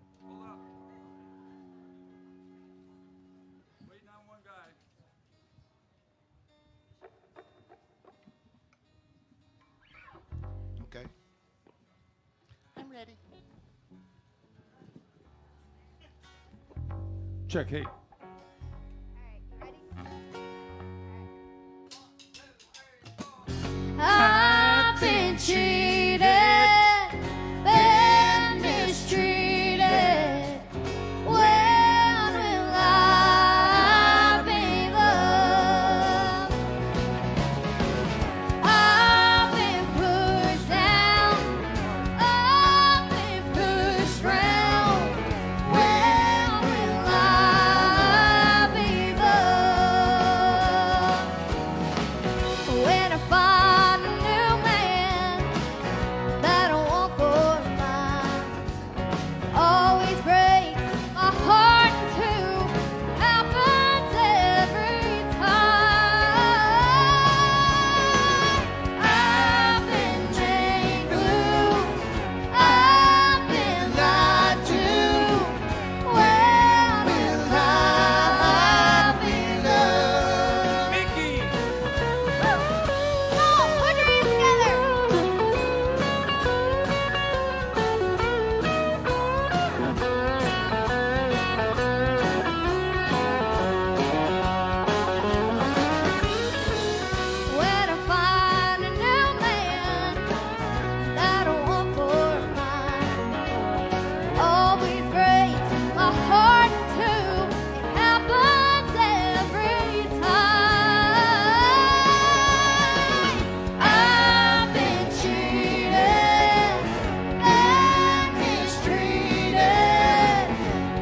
Waiting on one guy. Okay. I'm ready. Check, hey. I've been cheated, been mistreated. When will I be loved? I've been pushed down, I've been pushed round. When will I be loved? When I find a new man that I want for mine, always breaks my heart in two, happens every time. I've been made blue, I've been lied to. When will I be loved? Mickey! Come on, put your hands together. When I find a new man that I want for mine, always breaks my heart in two. It happens every time. I've been cheated and mistreated.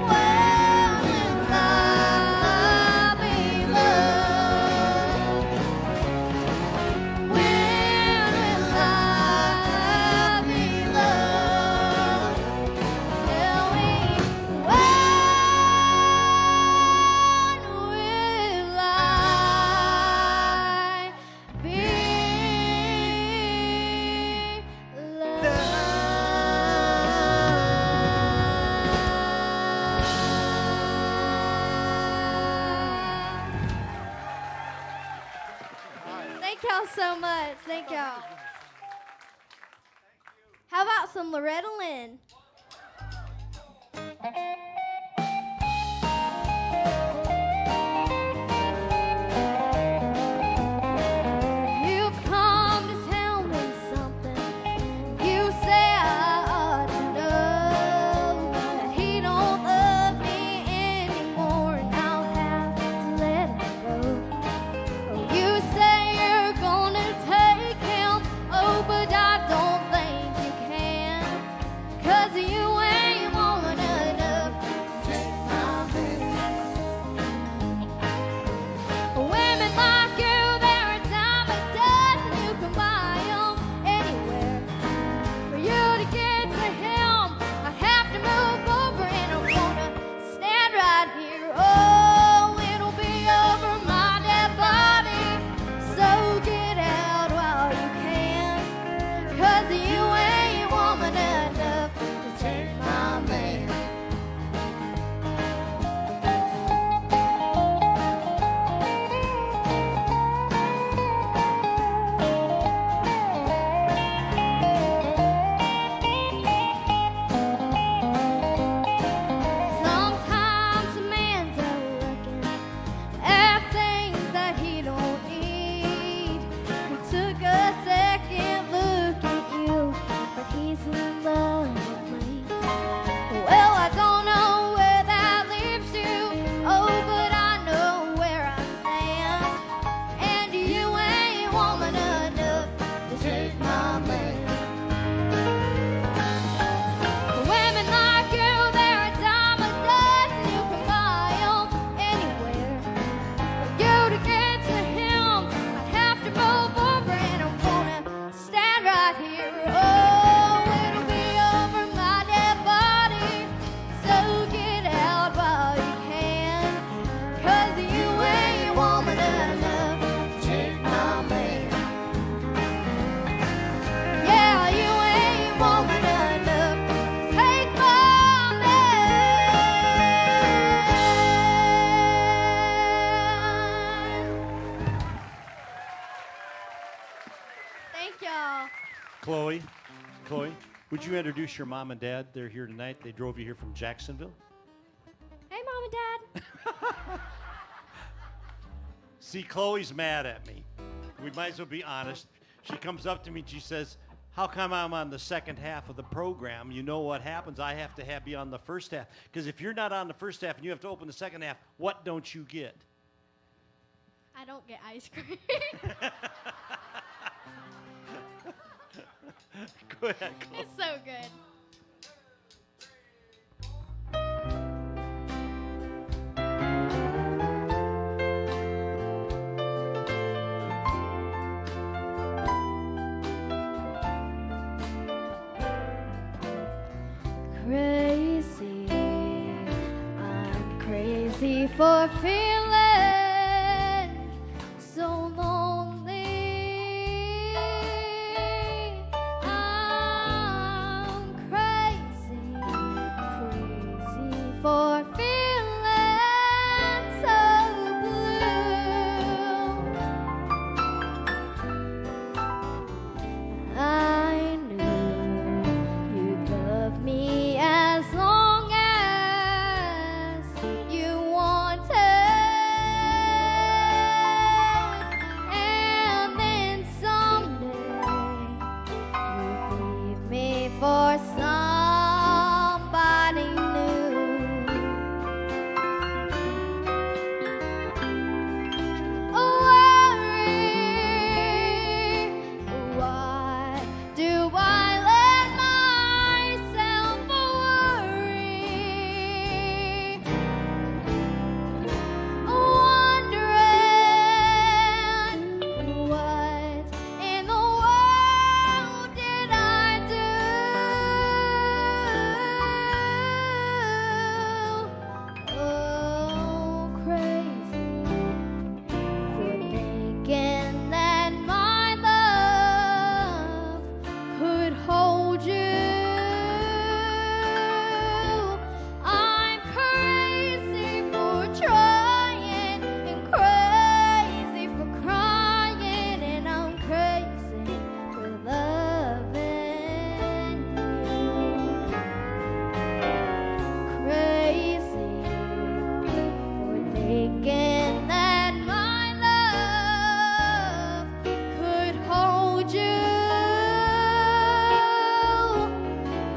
When will I be loved? When will I be loved? Tell me, when will I be loved? Thank y'all so much. Thank y'all. How about some Loretta Lynn? You've come to tell me something. You say I ought to know that he don't love me anymore, and I'll have to let him go. You say you're gonna take him, oh, but I don't think you can, 'cause Chloe, would you introduce your mom and dad? They're here tonight. They drove you here from Jacksonville. Hey, Mom and Dad. See, Chloe's mad at me. We might as well be honest. She comes up to me and she says, how come I'm on the second half of the program? You know what happens? I have to be on the first half. Because if you're not on the first half and you have to open the second half, what don't you get? I don't get ice cream. Go ahead, Chloe. It's so good. Crazy, I'm crazy for feeling so lonely. I'm crazy, crazy for feeling so blue. I knew you'd love me as long as you wanted, and then someday you'd leave me for somebody new. Worry, why do I let myself worry? Wondering what in the world did I do? Oh, crazy for thinking that my love could hold you. I'm crazy for trying and crazy for crying, and I'm crazy for loving you. Crazy for thinking that my love could hold you.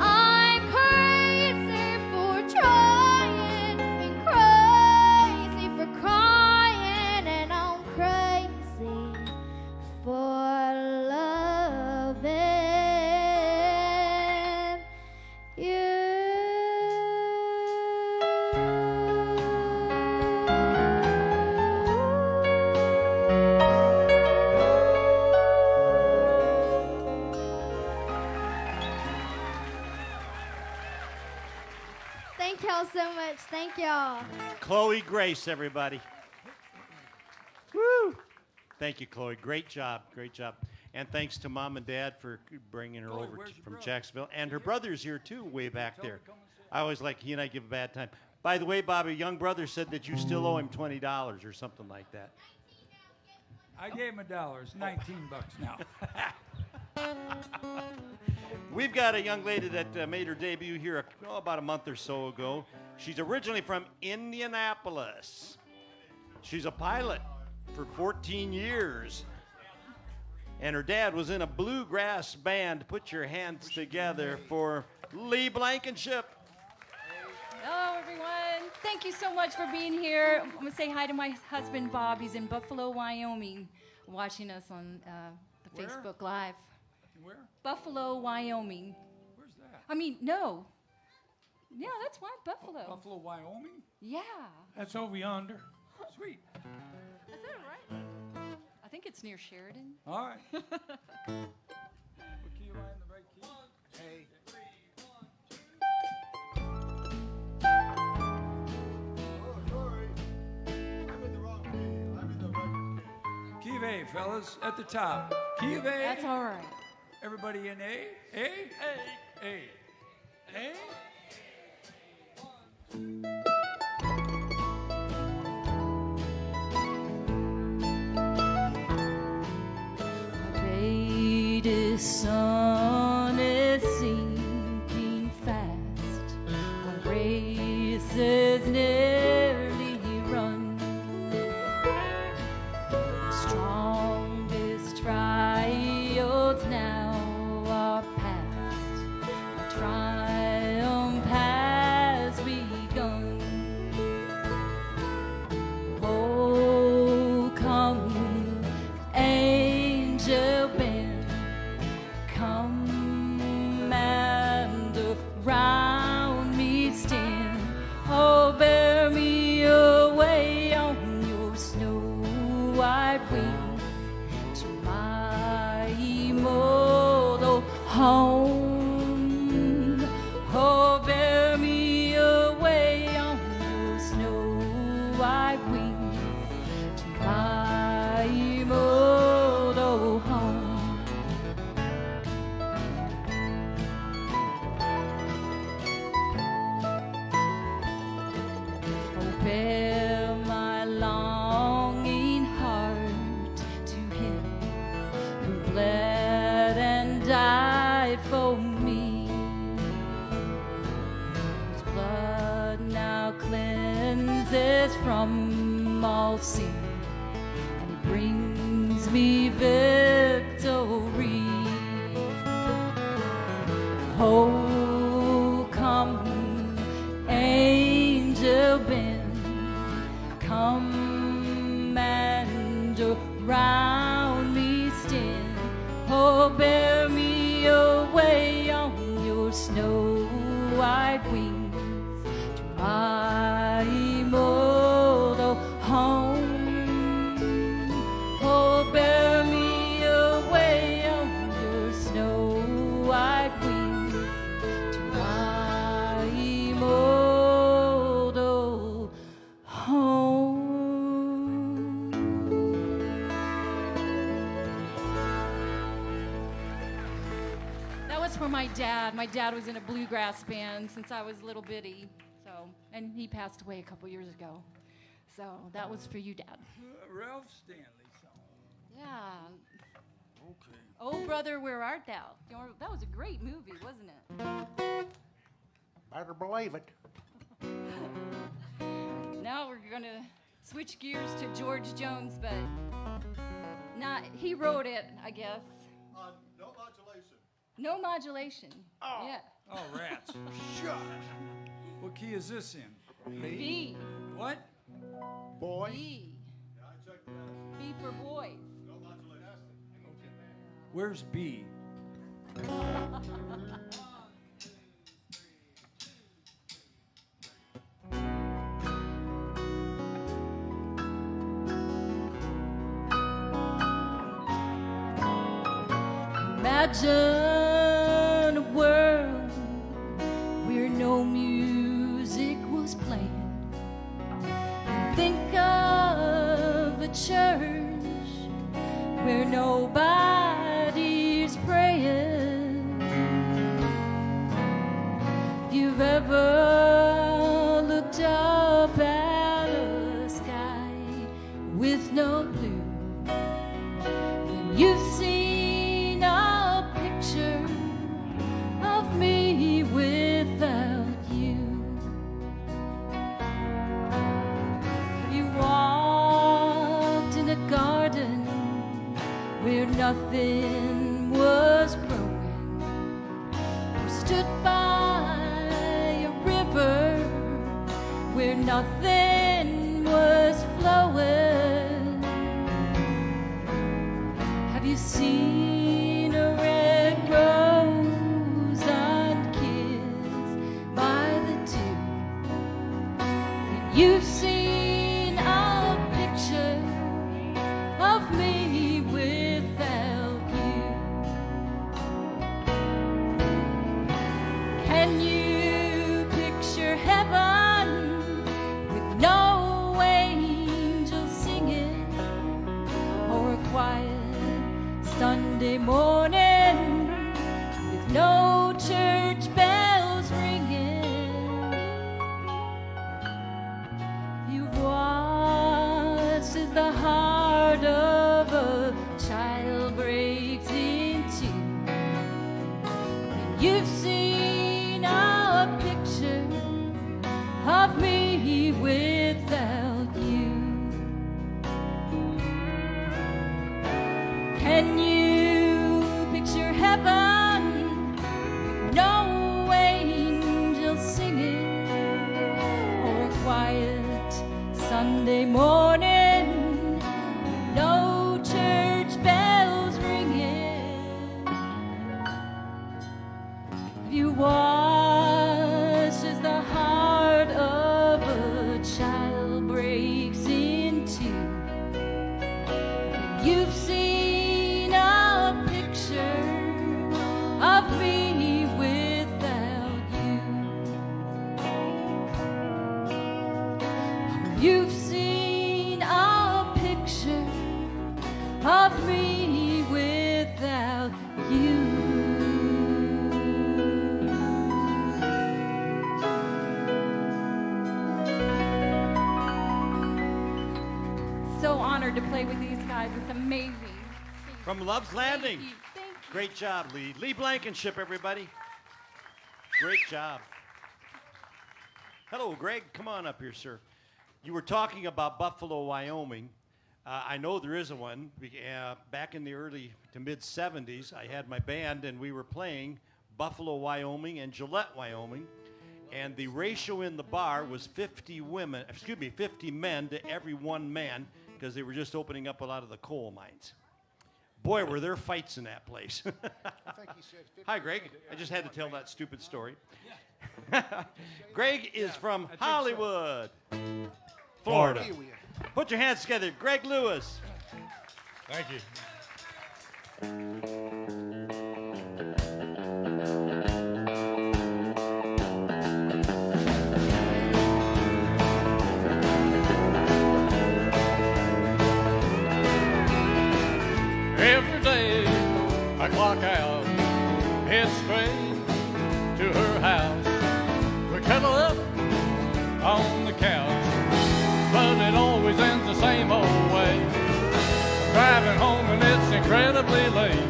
I'm crazy for trying and crazy for crying, and I'm crazy for loving you. Thank y'all so much. Thank y'all. Chloe Grace, everybody. Woo! Thank you, Chloe. Great job. Great job. And thanks to Mom and Dad for bringing her Chloe, over where's your from brother? Jacksonville. And her brother's here, too, way back Tell her there. to come and sit. I always like he and I give a bad time. By the way, Bobby, young brother said that you still owe him $20 or something like that. I gave him $1. It's $19 now. We've got a young lady that made her debut here about a month or so ago. She's originally from Indianapolis. She's a pilot for 14 years. And her dad was in a bluegrass band. Put your hands together for Lee Blankenship. Hello, everyone. Thank you so much for being here. I'm going to say hi to my husband, Bob. He's in Buffalo, Wyoming, watching us on the Where? Facebook Live. Where? Buffalo, Wyoming. Where's that? I mean, no. Yeah, that's why Buffalo. Buffalo, Wyoming? Yeah. That's over yonder. Sweet. Is that right? I think it's near Sheridan. All right. What key am I in the right key? Hey. Key of A, fellas, at the top. Key of A. That's all right. Everybody in A? A? A. A? Greatest sun is race is nearly run. Strongest trials now are past. The triumph has begun. Oh, come, angel band, come and around me stand. Oh, bear me away on your snow white wings to my immortal home. Oh, bear me away on your snow white wings to my immortal home. Oh, bear my longing heart to him who bled and died for me, whose blood now cleanses from all sin and brings me victory. Oh, come, angel band, come and around me stand. Oh, bear me away on your snow white wings to my immortal home. Oh, bear me away on your snow white wings to my immortal home. That was for my dad. My dad was in a bluegrass band since I was little bitty. So, and he passed away a couple years ago. So that was for you, Dad. Ralph Stanley song. Yeah. Okay. Oh, brother, where art thou? That was a great movie, wasn't it? Better believe it. Now we're going to switch gears to George Jones, but not, he wrote it, I guess. No modulation. No modulation. Oh. Yeah. Oh, rats. Shut. What key is this in? B. What? Boy. B. B for boys. Where's B? Imagine a world where no music was playing. Think of a church where nobody's praying. If you've ever looked up at a sky with no blue, then you've seen a picture of me without you. You walked in a garden where nothing was growing, or stood by a river where nothing was flowing. Have you seen a red rose unkissed by the dew? And you've seen a picture of me without you. Can you picture heaven with no angels singing, or a quiet Sunday morning with no church bells ringing? You Sunday morning, no church bells ringing. You watch as the heart of a child breaks in two. You've seen a picture of me without you. You've seen a picture of me without you. So honored to play with these guys. It's amazing. From Love's Landing. Thank you. Thank you. Great job, Lee. Lee Blankenship, everybody. Great job. Hello, Greg. Come on up here, sir. You were talking about Buffalo, Wyoming. I know there is one. Back in the early to mid 70s, I had my band and we were playing Buffalo, Wyoming and Gillette, Wyoming. And the ratio in the bar was 50 men to every one man, because they were just opening up a lot of the coal mines. Boy, were there fights in that place. Hi, Greg. I just had to tell that stupid story. Greg is from Hollywood, Florida. Put your hands together. Greg Lewis. Thank you. Every day I clock out, head straight to her house. We cuddle up on the couch, but it always ends the same old way. I'm driving home and it's incredibly late.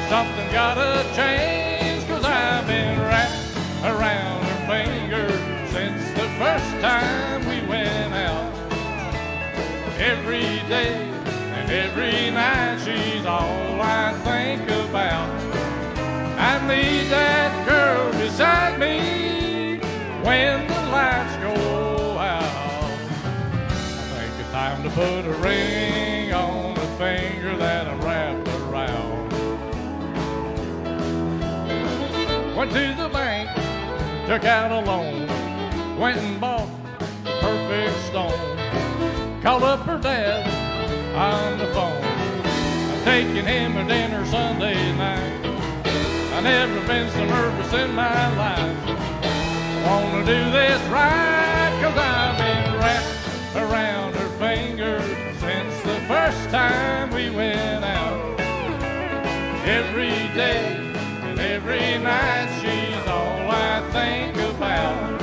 Something gotta change, 'cause I've been wrapped around her finger since the first time we went out. Every day and every night she's all I think about. I need that girl beside me when the lights go out. I think it's time to put a ring on the finger that I'm wrapped around. Went to the bank, took out a loan, went and bought a perfect stone. Called up her dad on the phone. I'm taking him to dinner Sunday night. I've never been so nervous in my life. I wanna do this right, 'cause I've been wrapped around her finger since the first time we went out. Every day and every night she's all I think about.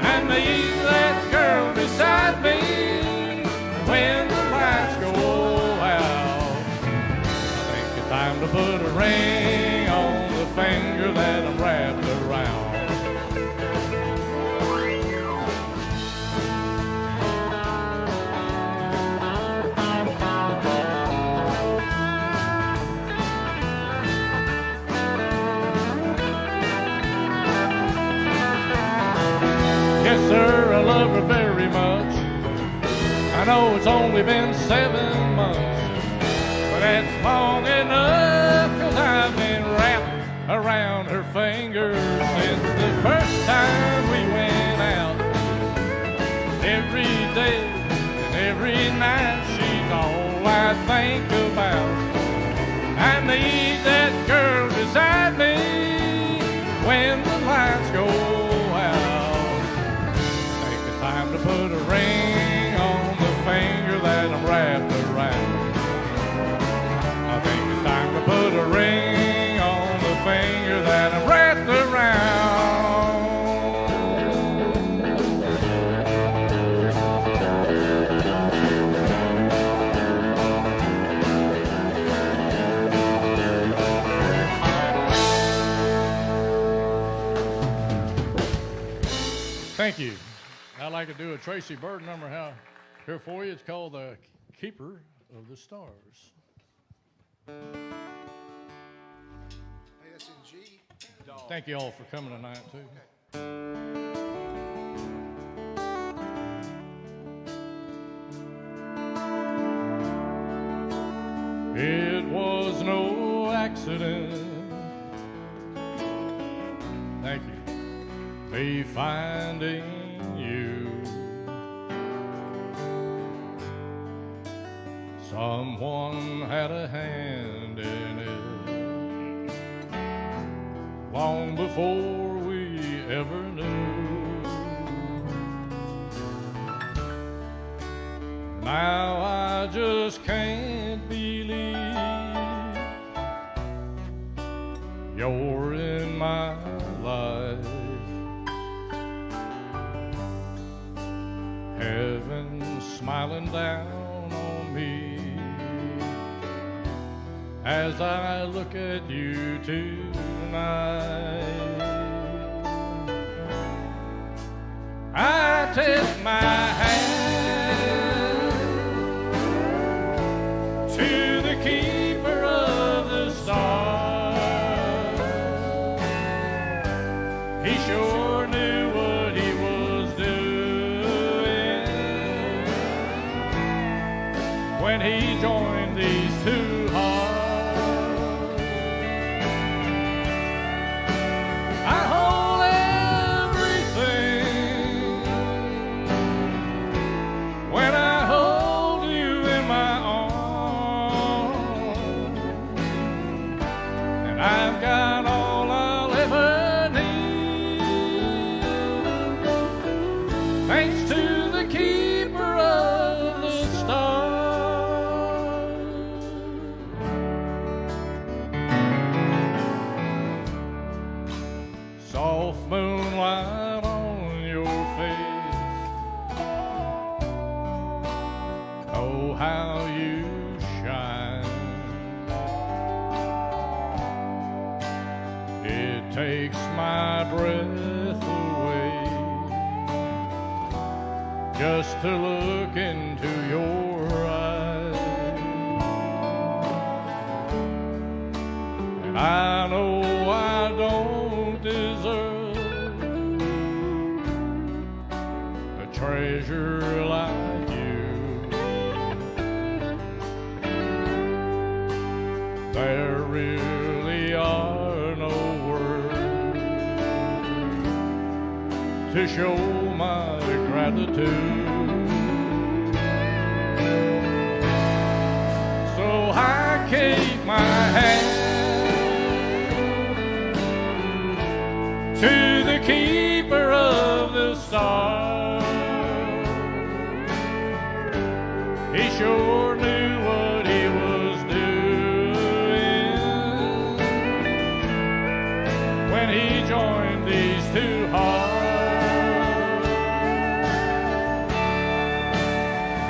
I need that girl beside me when the lights go out. I think it's time to put a ring on the finger that I'm wrapped around. Yes, sir, I love her very much. I know it's only been 7 months, but that's long enough, 'cause I've been wrapped around her finger since the first time we went out. Every day and every night she's all I think about. I need that girl beside me when the lights go out. I think it's time to put a ring on the finger that I'm wrapped around. I think it's time to put a ring on the finger that I'm wrapped around. Thank you. I'd like to do a Tracy Bird number here for you. It's called The Keeper of the Stars. Hey, that's in G. Thank you all for coming tonight, too. Okay. accident. Thank you. Me finding you. Someone had a hand in it long before we ever knew. Now I just can't believe you're in my life. Heaven's smiling down on me as I look at you tonight. I tip my hand to the keeper of the stars. He sure knew what he was doing when he joined these two hearts. I hold everything when I hold you in my arms, and I've got all I'll ever need, thanks to the keeper of the stars. Soft moonlight on your face, oh how you shine. It takes my breath away just to look into your eyes. And I know I don't deserve a treasure like you. There really are no words to show my gratitude. So I keep my hand to the keeper of the stars. He sure knew what he was doing when he joined these two hearts.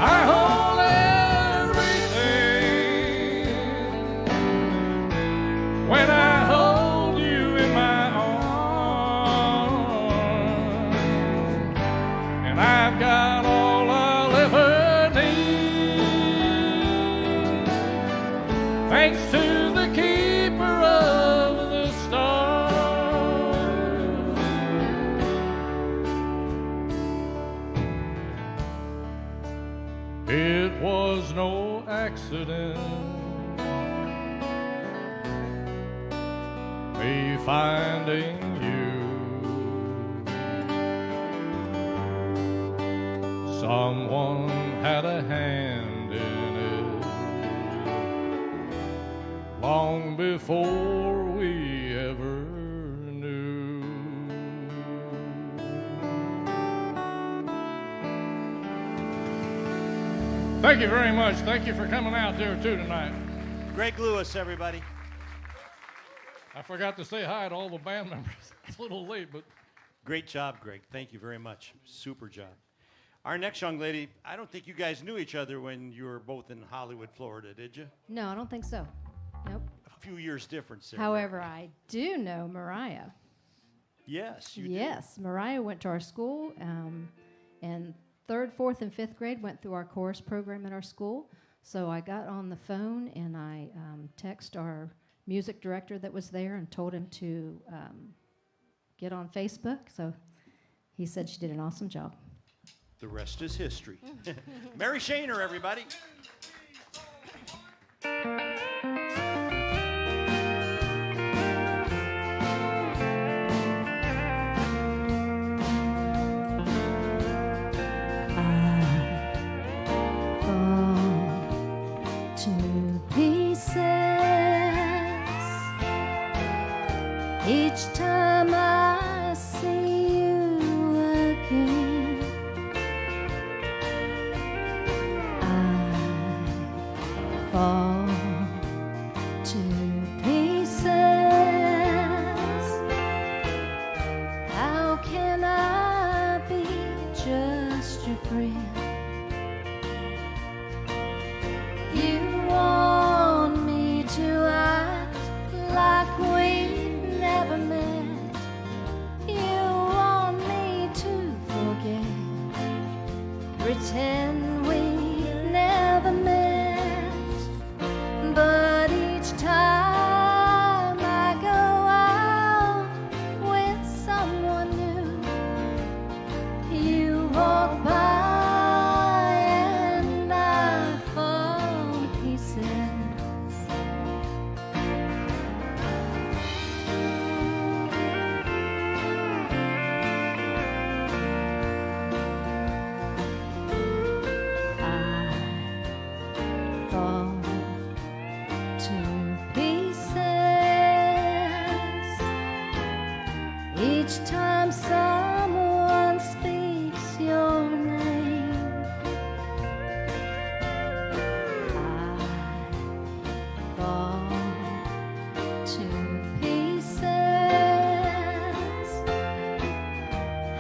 I hold everything when I hold you in my arms, and I've got all I'll ever need, thanks to the keeper of the stars. It was no accident, me finding you. Someone had a hand in it long before we ever knew. Thank you very much. Thank you for coming out there too tonight. Greg Lewis, everybody. I forgot to say hi to all the band members. It's a little late, but Great job, Greg. Thank you very much. Super job. Our next young lady, I don't think you guys knew each other when you were both in Hollywood, Florida, did you? No, I don't think so. Nope. A few years difference there. However, I do know Mariah. Yes, you Yes, Mariah went to our school, and 3rd, 4th, and 5th grade went through our chorus program at our school. So I got on the phone and I texted our music director that was there and told him to get on Facebook. So he said she did an awesome job. The rest is history. Mary Shaner, everybody. pretend we never met, but each time I go out with someone new, you walk by and I fall to pieces. Fall to pieces each time someone speaks your name. I fall to pieces.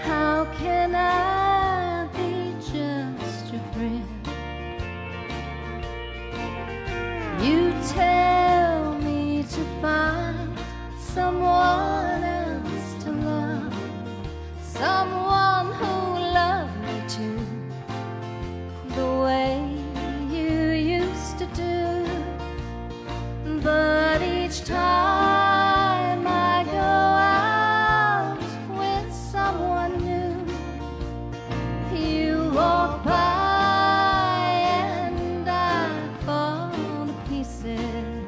How can I be just your friend? You tell me to find someone else to love, someone who loved me too, the way you used to do. But each time I go out with someone new, you walk by and I fall to pieces.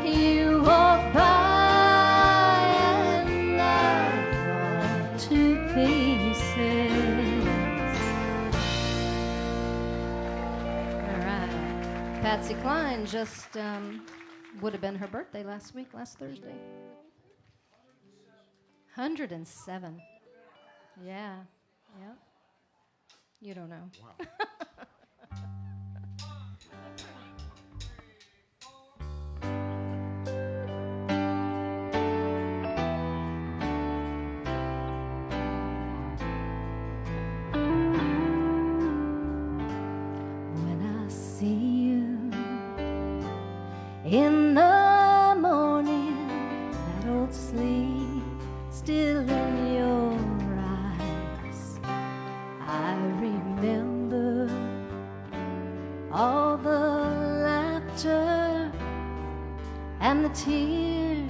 You walk by and I fall to pieces. All right. Patsy Cline just would have been her birthday last Thursday. 107. Yeah. Yeah. You don't know. Wow. When I see you in the morning, that old sleep still in your eyes, I remember all the laughter and the tears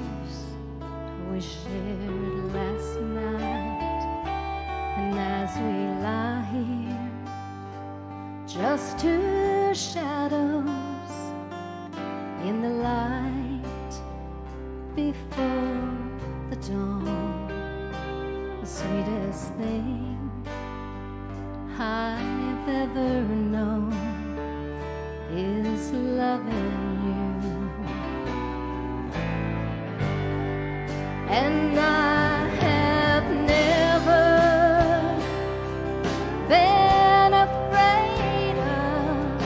we shared last night. And as we lie here, just two shadows in the light before the dawn, the sweetest thing I've ever known is loving you. And I have never been afraid of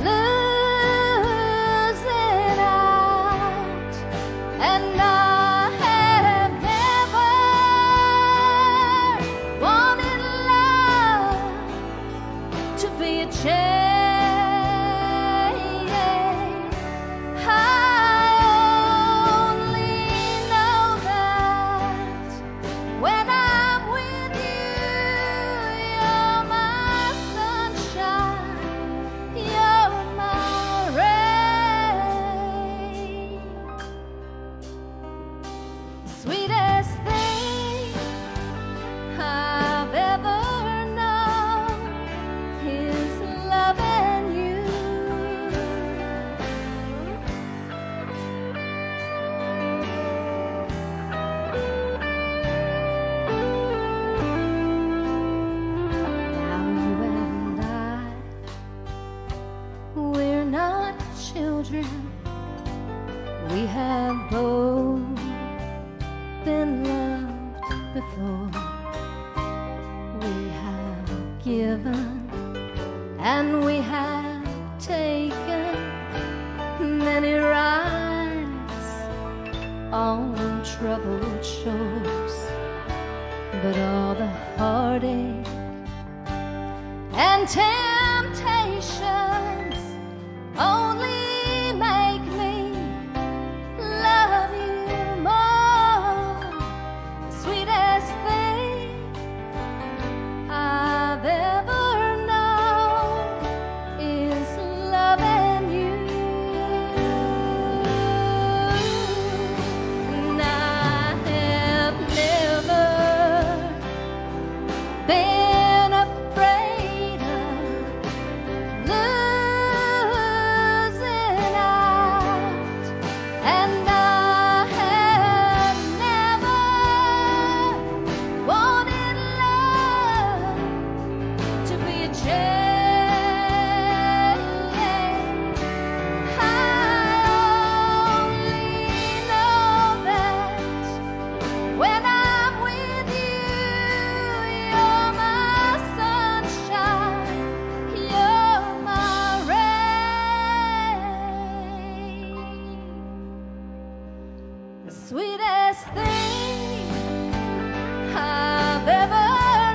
losing out, and I have never wanted love to be a chain. I only know that when I'm with you, you're my sunshine, you're my rain. The sweetest thing I've ever known is loving you. Now you and I, we're not children. We have both been loved before. We have given and we have taken many rides on troubled shores, but all the heartache and temptations only make me love you more. The sweetest thing I've been afraid of losing out, and I have never wanted love to be a chain. I only know that when I'm with you, you're my sunshine, you're my rain. The sweetest thing I've ever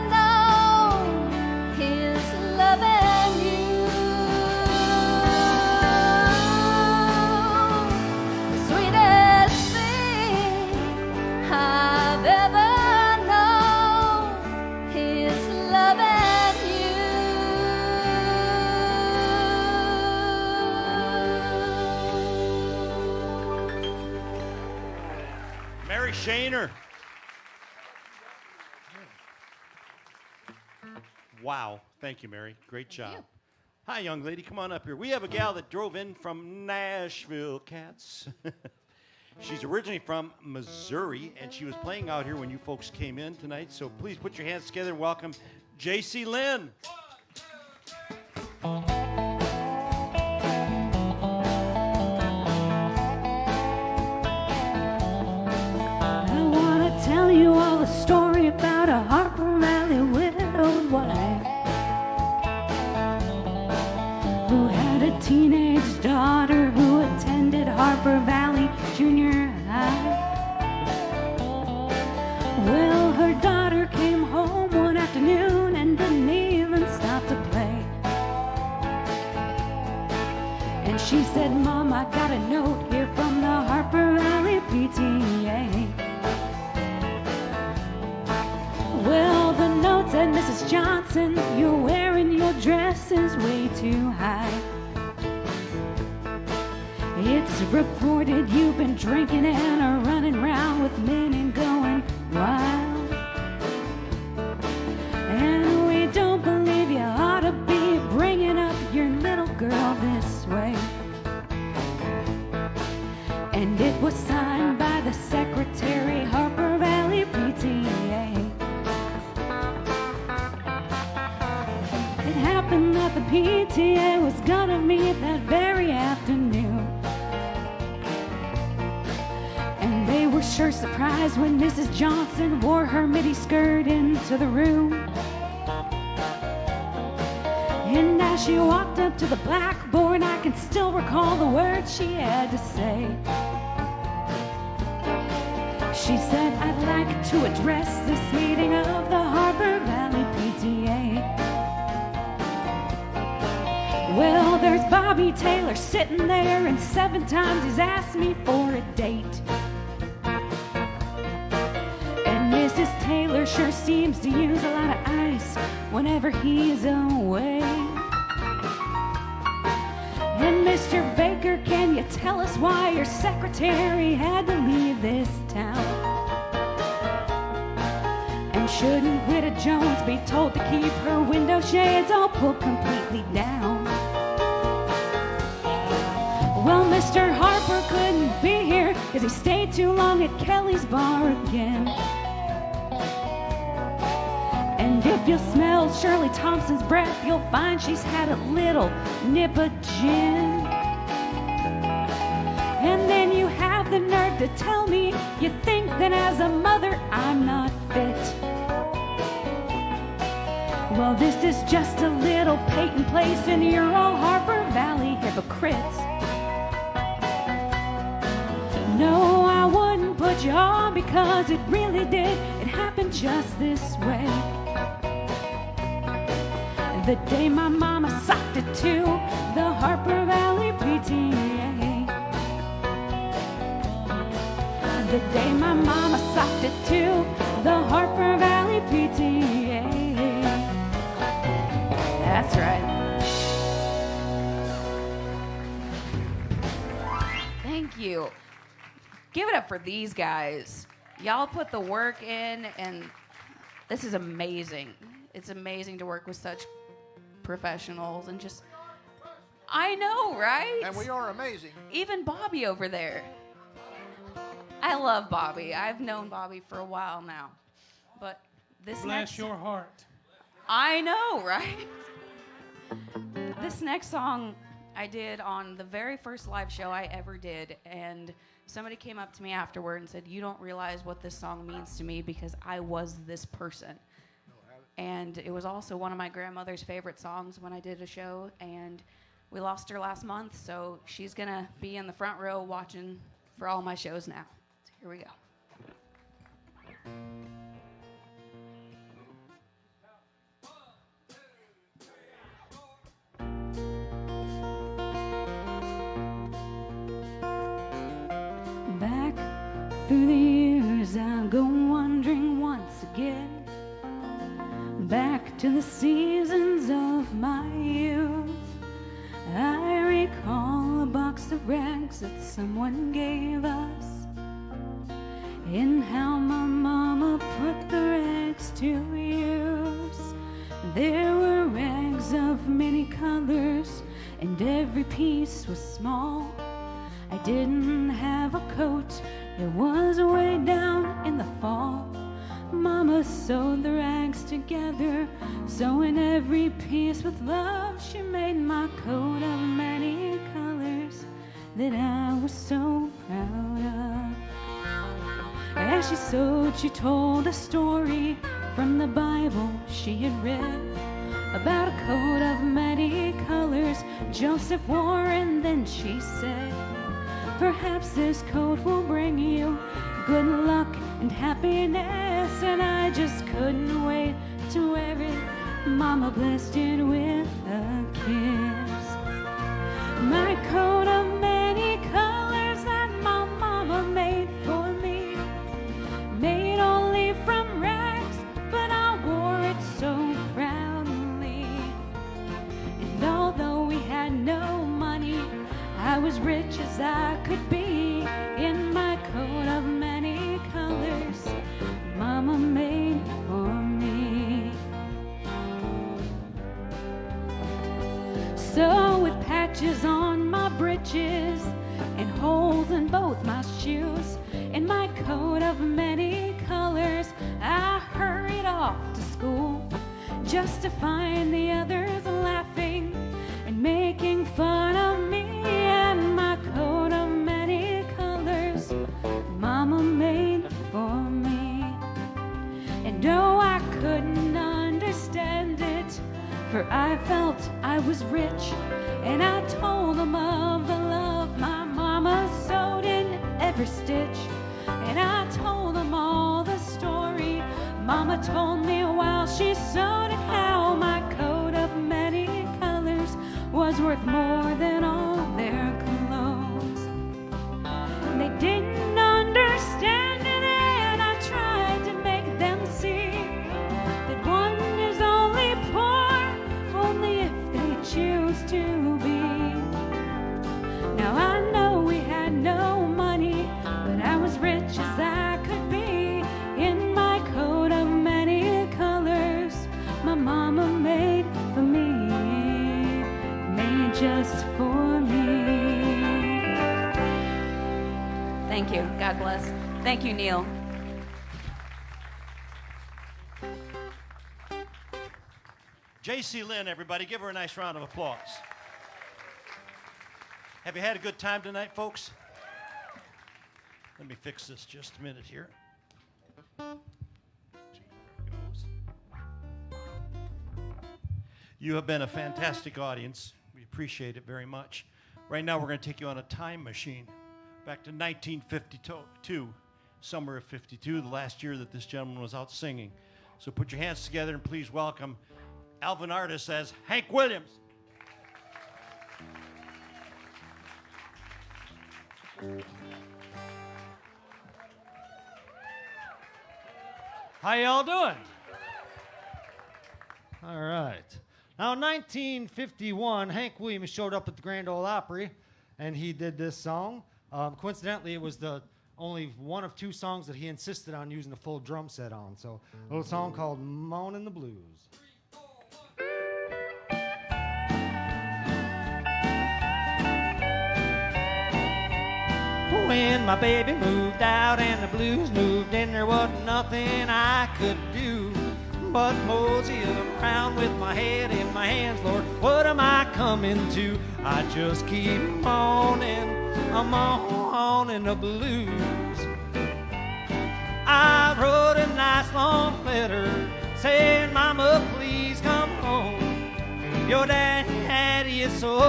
known is loving you. The sweetest thing I've ever known is loving you. Mary Shaner. Wow. Thank you, Mary. Great job. Hi, young lady. Come on up here. We have a gal that drove in from Nashville, Cats. She's originally from Missouri, and she was playing out here when you folks came in tonight. So please put your hands together and welcome J.C. Lynn. I want to tell you all the story about a Harper Valley widowed wife who had a teenage daughter who attended Harper Valley Junior High. Well, her daughter came home one afternoon and didn't even stop to play. And she said, Mom, I got a note here from the Harper Valley PTA. Well, the note said, Mrs. Johnson, you're wearing your dresses way too high. It's reported you've been drinking and are running around with men and going wild. And we don't believe you ought to be bringing up your little girl this way. And it was signed by the secretary, Harper Valley PTA. It happened that the PTA was gonna meet that very afternoon. And they were sure surprised when Mrs. Johnson wore her midi skirt into the room. And as she walked up to the blackboard, I can still recall the words she had to say. She said, I'd like to address this meeting of the Harper Valley PTA. Well, there's Bobby Taylor sitting there, and 7 times he's asked me for a date. And Mrs. Taylor sure seems to use a lot of ice whenever he's away. And Mr. Baker, can you tell us why your secretary had to leave this town? And shouldn't Widow Jones be told to keep her window shades all pulled completely down? Well, Mr. Harper couldn't be here because he stayed too long at Kelly's bar again. And if you smell Shirley Thompson's breath, you'll find she's had a little nip of gin. And then you have the nerve to tell me you think that as a mother I'm not fit. Well, this is just a little Peyton Place, and you're all Harper Valley hypocrites. No, I wouldn't put you on because it really did. It happened just this way. The day my mama socked it to the Harper Valley PTA. The day my mama socked it to the Harper Valley PTA. That's right. Thank you. Give it up for these guys. Y'all put the work in, and this is amazing. It's amazing to work with such professionals and just. I know, right? And we are amazing. Even Bobby over there. I love Bobby. I've known Bobby for a while now. But this Bless next your heart. I know, right? This next song I did on the very first live show I ever did, and somebody came up to me afterward and said, "You don't realize what this song means to me because I was this person." And it was also one of my grandmother's favorite songs when I did a show, and we lost her last month, so she's gonna be in the front row watching for all my shows now. So here we go. Back through the years I'll go wandering once again, back to the seasons of my youth. I recall a box of rags that someone gave us, and how my mama put the rags to use. There were rags of many colors, and every piece was small. I didn't have a coat, it was way down in the fall. Mama sewed the rags together, sewing every piece with love. She made my coat of many colors that I was so proud of. As she sewed, she told a story from the Bible she had read about a coat of many colors Joseph wore, and then she said, "Perhaps this coat will bring you good luck and happiness." And I just couldn't wait to wear it. Mama blessed it with a kiss. My coat of many colors that my mama made for me, made only from rags, but I wore it so proudly. And although we had no money, I was rich as I could be in my coat of many colors Mama made for me. So with patches on my breeches and holes in both my shoes, in my coat of many colors, I hurried off to school just to find the others laughing and making fun of me and my coat of many colors Mama made for me. And oh, I couldn't understand it, for I felt I was rich, and I told them of the love my mama sewed in every stitch. And I told them all the story Mama told me while she sewed it, how my coat of many colors was worth more than all their clothes. And they didn't understand it, and I tried to make them see that one is only poor only if they choose to be. Now I know we had no money, but I was rich as I could be in my coat of many colors my mama made for me, made just for me. Thank you. God bless. Thank you, Neil. J.C. Lynn, everybody, give her a nice round of applause. Have you had a good time tonight, folks? Let me fix this just a minute here. You have been a fantastic audience. We appreciate it very much. Right now, we're going to take you on a time machine back to 1952, summer of 52, the last year that this gentleman was out singing. So put your hands together and please welcome Alvin Artis as Hank Williams. How y'all doing? All right. Now, in 1951, Hank Williams showed up at the Grand Ole Opry, and he did this song. Coincidentally, it was the only one of two songs that he insisted on using a full drum set on. So, a little song called Moanin' the Blues. Then my baby moved out and the blues moved in. There wasn't nothing I could do but mosey around with my head in my hands. Lord, what am I coming to? I just keep moaning, I'm moaning the blues. I wrote a nice long letter saying, Mama, please come home. Your daddy is so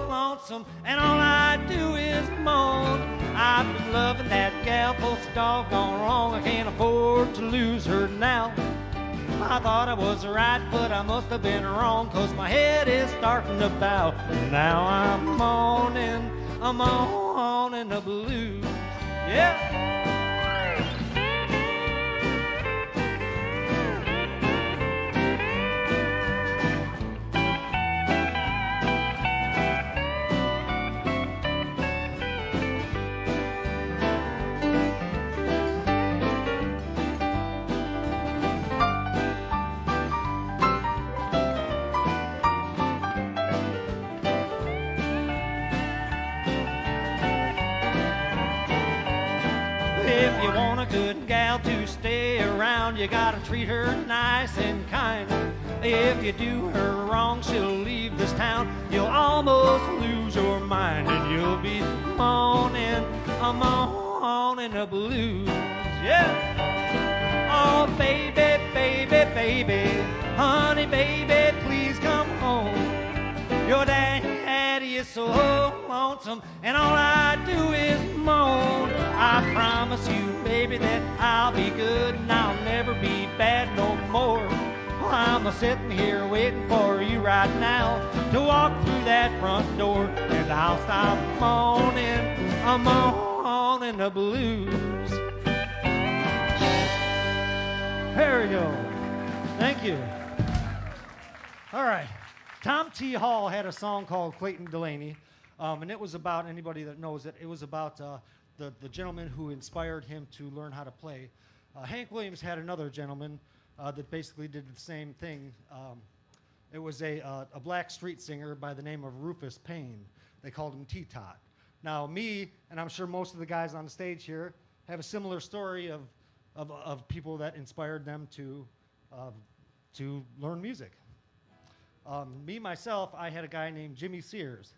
lonesome, and all I do is moan. I've been loving that gal, folks, doggone wrong. I can't afford to lose her now. I thought I was right, but I must have been wrong, 'cause my head is starting to bow. Now I'm moaning the blues. Yeah. If you want a good gal to stay around, you gotta treat her nice and kind. If you do her wrong, she'll leave this town. You'll almost lose your mind, and you'll be moaning the blues. Yeah. Oh, baby, baby, baby, honey, baby, please come home. Your daddy is so lonesome, and all I do is moan. I promise you, baby, that I'll be good and I'll never be bad no more. I'm a-sitting here waiting for you right now to walk through that front door, and I'll stop moaning, I'm moaning the blues. There we go. Thank you. All right. Tom T. Hall had a song called Clayton Delaney, and it was about, anybody that knows it, it was about the gentleman who inspired him to learn how to play. Hank Williams had another gentleman that basically did the same thing. It was a black street singer by the name of Rufus Payne. They called him T-Tot. Now me, and I'm sure most of the guys on the stage here, have a similar story of people that inspired them to learn music. Me, myself, I had a guy named Jimmy Sears.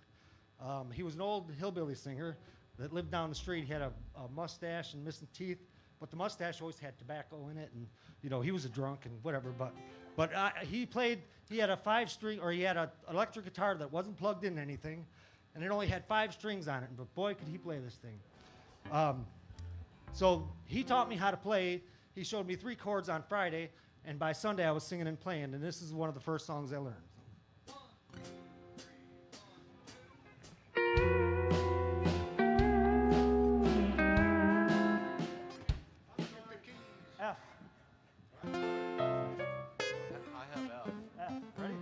He was an old hillbilly singer that lived down the street. He had a mustache and missing teeth, but the mustache always had tobacco in it, and you know he was a drunk and whatever. But he had a 5-string, or he had an electric guitar that wasn't plugged in anything, and it only had 5 strings on it. But boy, could he play this thing! So he taught me how to play. He showed me 3 chords on Friday, and by Sunday I was singing and playing. And this is one of the first songs I learned. F. I have F. F. Ready?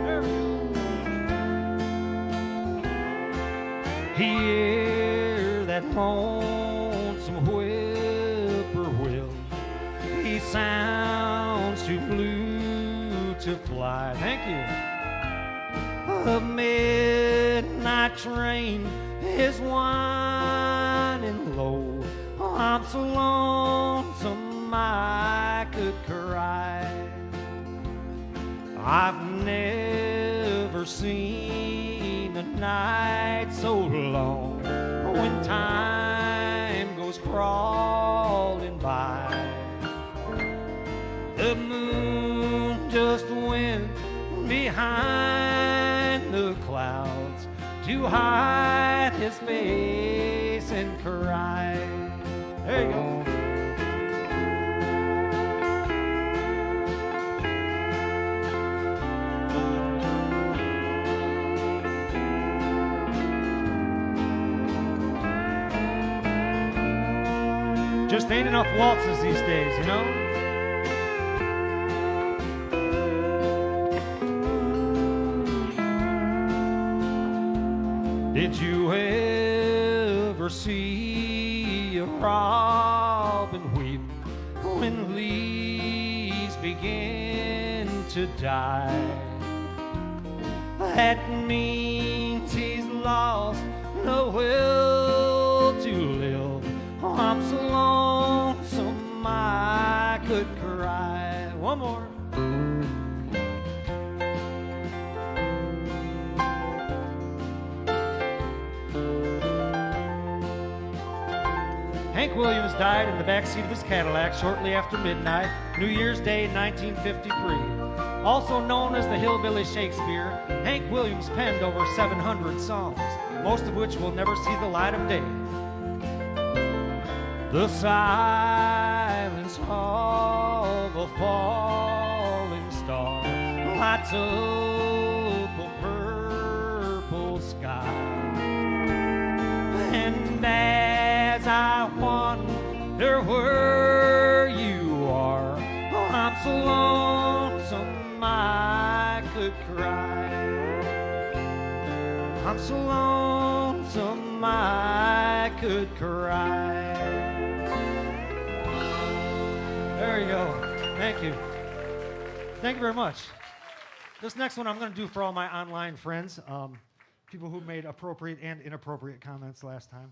There we go. Hear that lonesome whippoorwill. He sounds too blue to fly. Thank you. The midnight train is winding low. Oh, I'm so lonesome I could cry. I've never seen a night so long when time goes crawling by. The moon just went behind the clouds to hide his face and cry. There you go. Just ain't enough waltzes these days, you know? Did you ever see a robin weep when leaves begin to die? that means he's lost no will to live. Oh, I'm so lonesome I could cry. One more. Hank Williams died in the backseat of his Cadillac shortly after midnight, New Year's Day, 1953. Also known as the Hillbilly Shakespeare, Hank Williams penned over 700 songs, most of which will never see the light of day. The silence of a falling star lights up a purple sky. And as I wonder where you are, oh, I'm so lonesome I could cry. I'm so lonesome I could cry. There you go. Thank you. Thank you very much. This next one I'm going to do for all my online friends, people who made appropriate and inappropriate comments last time.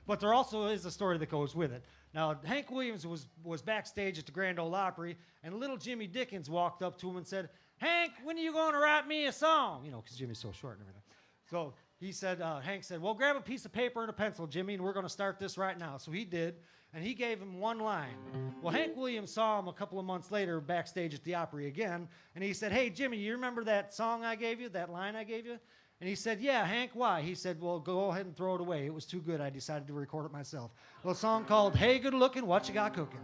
But there also is a story that goes with it. Now, Hank Williams was backstage at the Grand Ole Opry, and little Jimmy Dickens walked up to him and said, "Hank, when are you going to write me a song?" You know, because Jimmy's so short and everything. So he said, Hank said, "Well, grab a piece of paper and a pencil, Jimmy, and we're going to start this right now." So he did, and he gave him one line. Well, Hank Williams saw him a couple of months later backstage at the Opry again, and he said, "Hey, Jimmy, you remember that song I gave you, that line I gave you?" And he said, "Yeah, Hank, why?" He said, "Well, go ahead and throw it away. It was too good. I decided to record it myself." Well, a song called "Hey, Good Looking, What You Got Cooking?"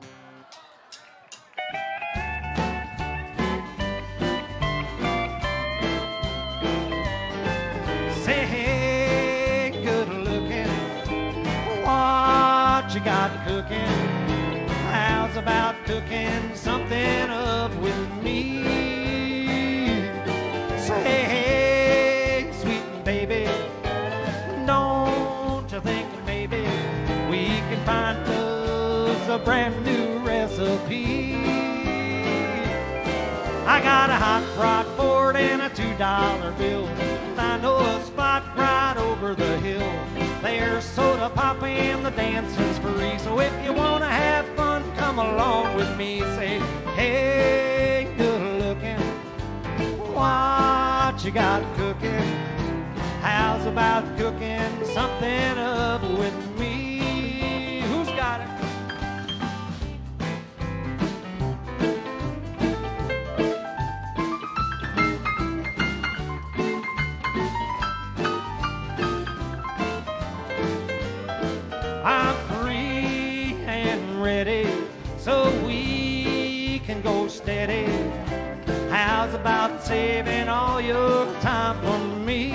Say, hey, good looking, what you got cooking? How's about cooking something up with me? Say, hey, sweet baby, don't you think maybe we can find us a brand new recipe? I got a hot rod Ford and a $2 bill. I know a spot right over the hill. There's soda pop and the dancing's free. So if you want to have fun, come along with me. Say, hey, good looking, what you got cooking? How's about cooking something up with me? Who's got it? I'm free and ready, so we can go steady. How's about saving all your time for me?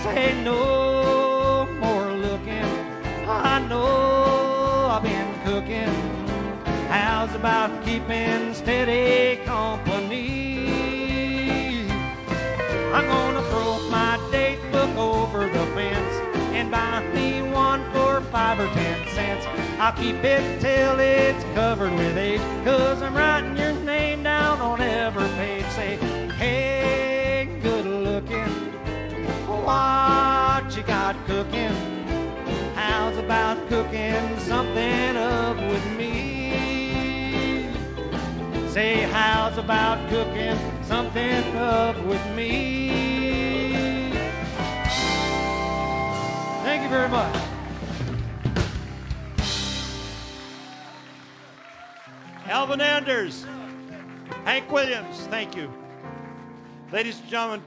Say no more looking, I know I've been cooking. How's about keeping steady company? I'm gonna throw my date book over the fence and buy me one for 5 or 10 cents. I'll keep it till it's covered with age, 'cause I'm writing your name down on every page. Say, hey, good looking, what you got cooking? How's about cooking something up with me? Say, how's about cooking something up with me? Thank you very much. Alvin Anders, Hank Williams, thank you. Ladies and gentlemen,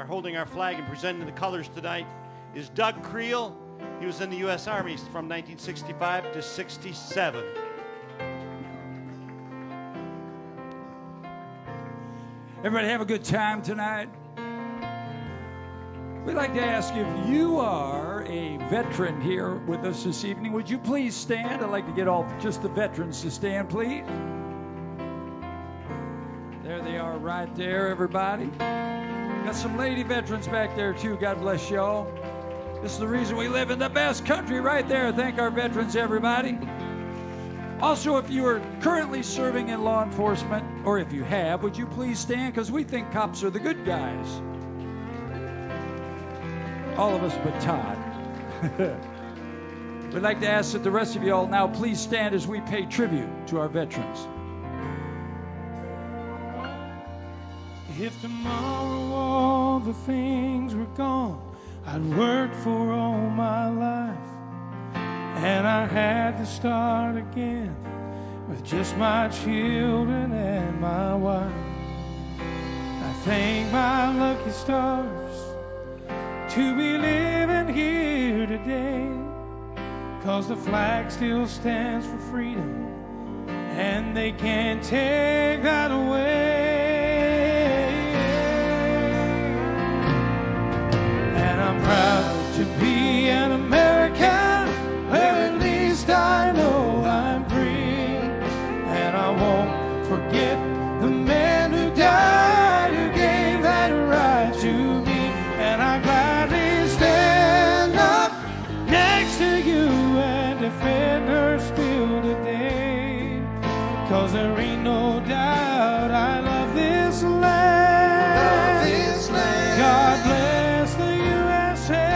holding our flag and presenting the colors tonight is Doug Creel. He was in the U.S. Army from 1965 to 67. Everybody have a good time tonight? We'd like to ask you if you are a veteran here with us this evening, would you please stand? I'd like to get all just the veterans to stand, please. There they are right there, everybody. Got some lady veterans back there, too. God bless y'all. This is the reason we live in the best country right there. Thank our veterans, everybody. Also, if you are currently serving in law enforcement, or if you have, would you please stand? Because we think cops are the good guys. All of us but Todd. We'd like to ask that the rest of you all now please stand as we pay tribute to our veterans. If tomorrow all the things were gone I'd worked for all my life, and I had to start again with just my children and my wife, I thank my lucky stars to be living here today, 'cause the flag still stands for freedom and they can't take that away. And I'm proud to be an American, where at least I know I'm free. And I won't forget the men who died, who gave that right to me. And I gladly stand up next to you and defend her still today, 'cause there ain't no doubt I love this land. Love this land. God bless the USA.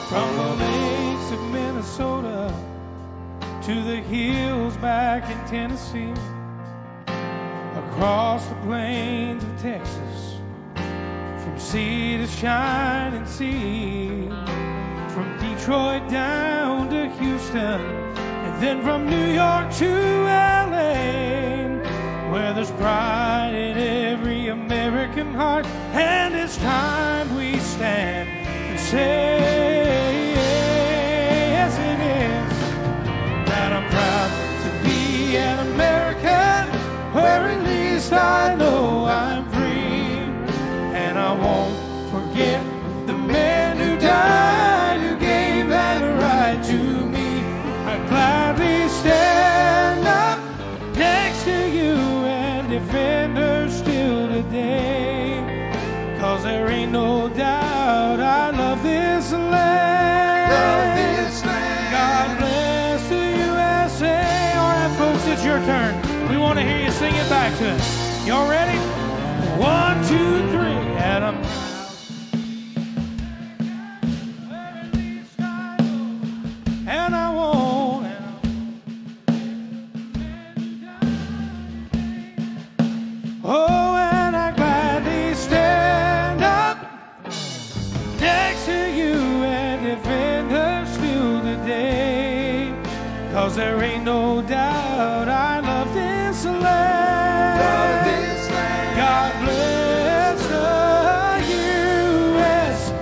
From the lakes of Minnesota to the hills back in Tennessee, across the plains of Texas, from sea to shining sea, from Detroit down to Houston, and then from New York to LA, where there's pride in every American heart. And it's time we stand and say, yes it is, that I'm proud to be an American, where at least I know I'm free. And I won't forget the men who died, who gave that right to me. I gladly stand up next to you and defend her still today, 'cause there ain't no doubt I love this land. Love this land. God bless the USA. All right, folks, it's your turn. We want to hear you sing it back to us. Y'all ready? 1, 2, 3, and I'm proud. And I won't. Oh, and I gladly stand up next to you and defend her still today, 'cause there ain't no doubt I love this land. Love this land. God bless the USA.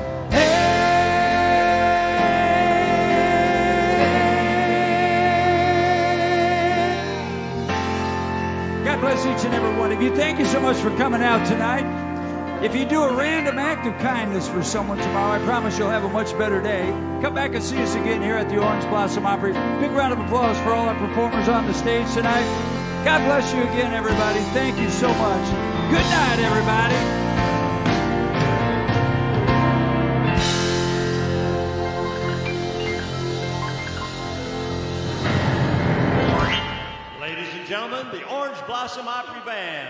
God bless each and every one of you. Thank you so much for coming out tonight. If you do a random act of kindness for someone tomorrow, I promise you'll have a much better day. Come back and see us again here at the Orange Blossom Opry. Big round of applause for all our performers on the stage tonight. God bless you again, everybody. Thank you so much. Good night, everybody. Ladies and gentlemen, the Orange Blossom Opry Band.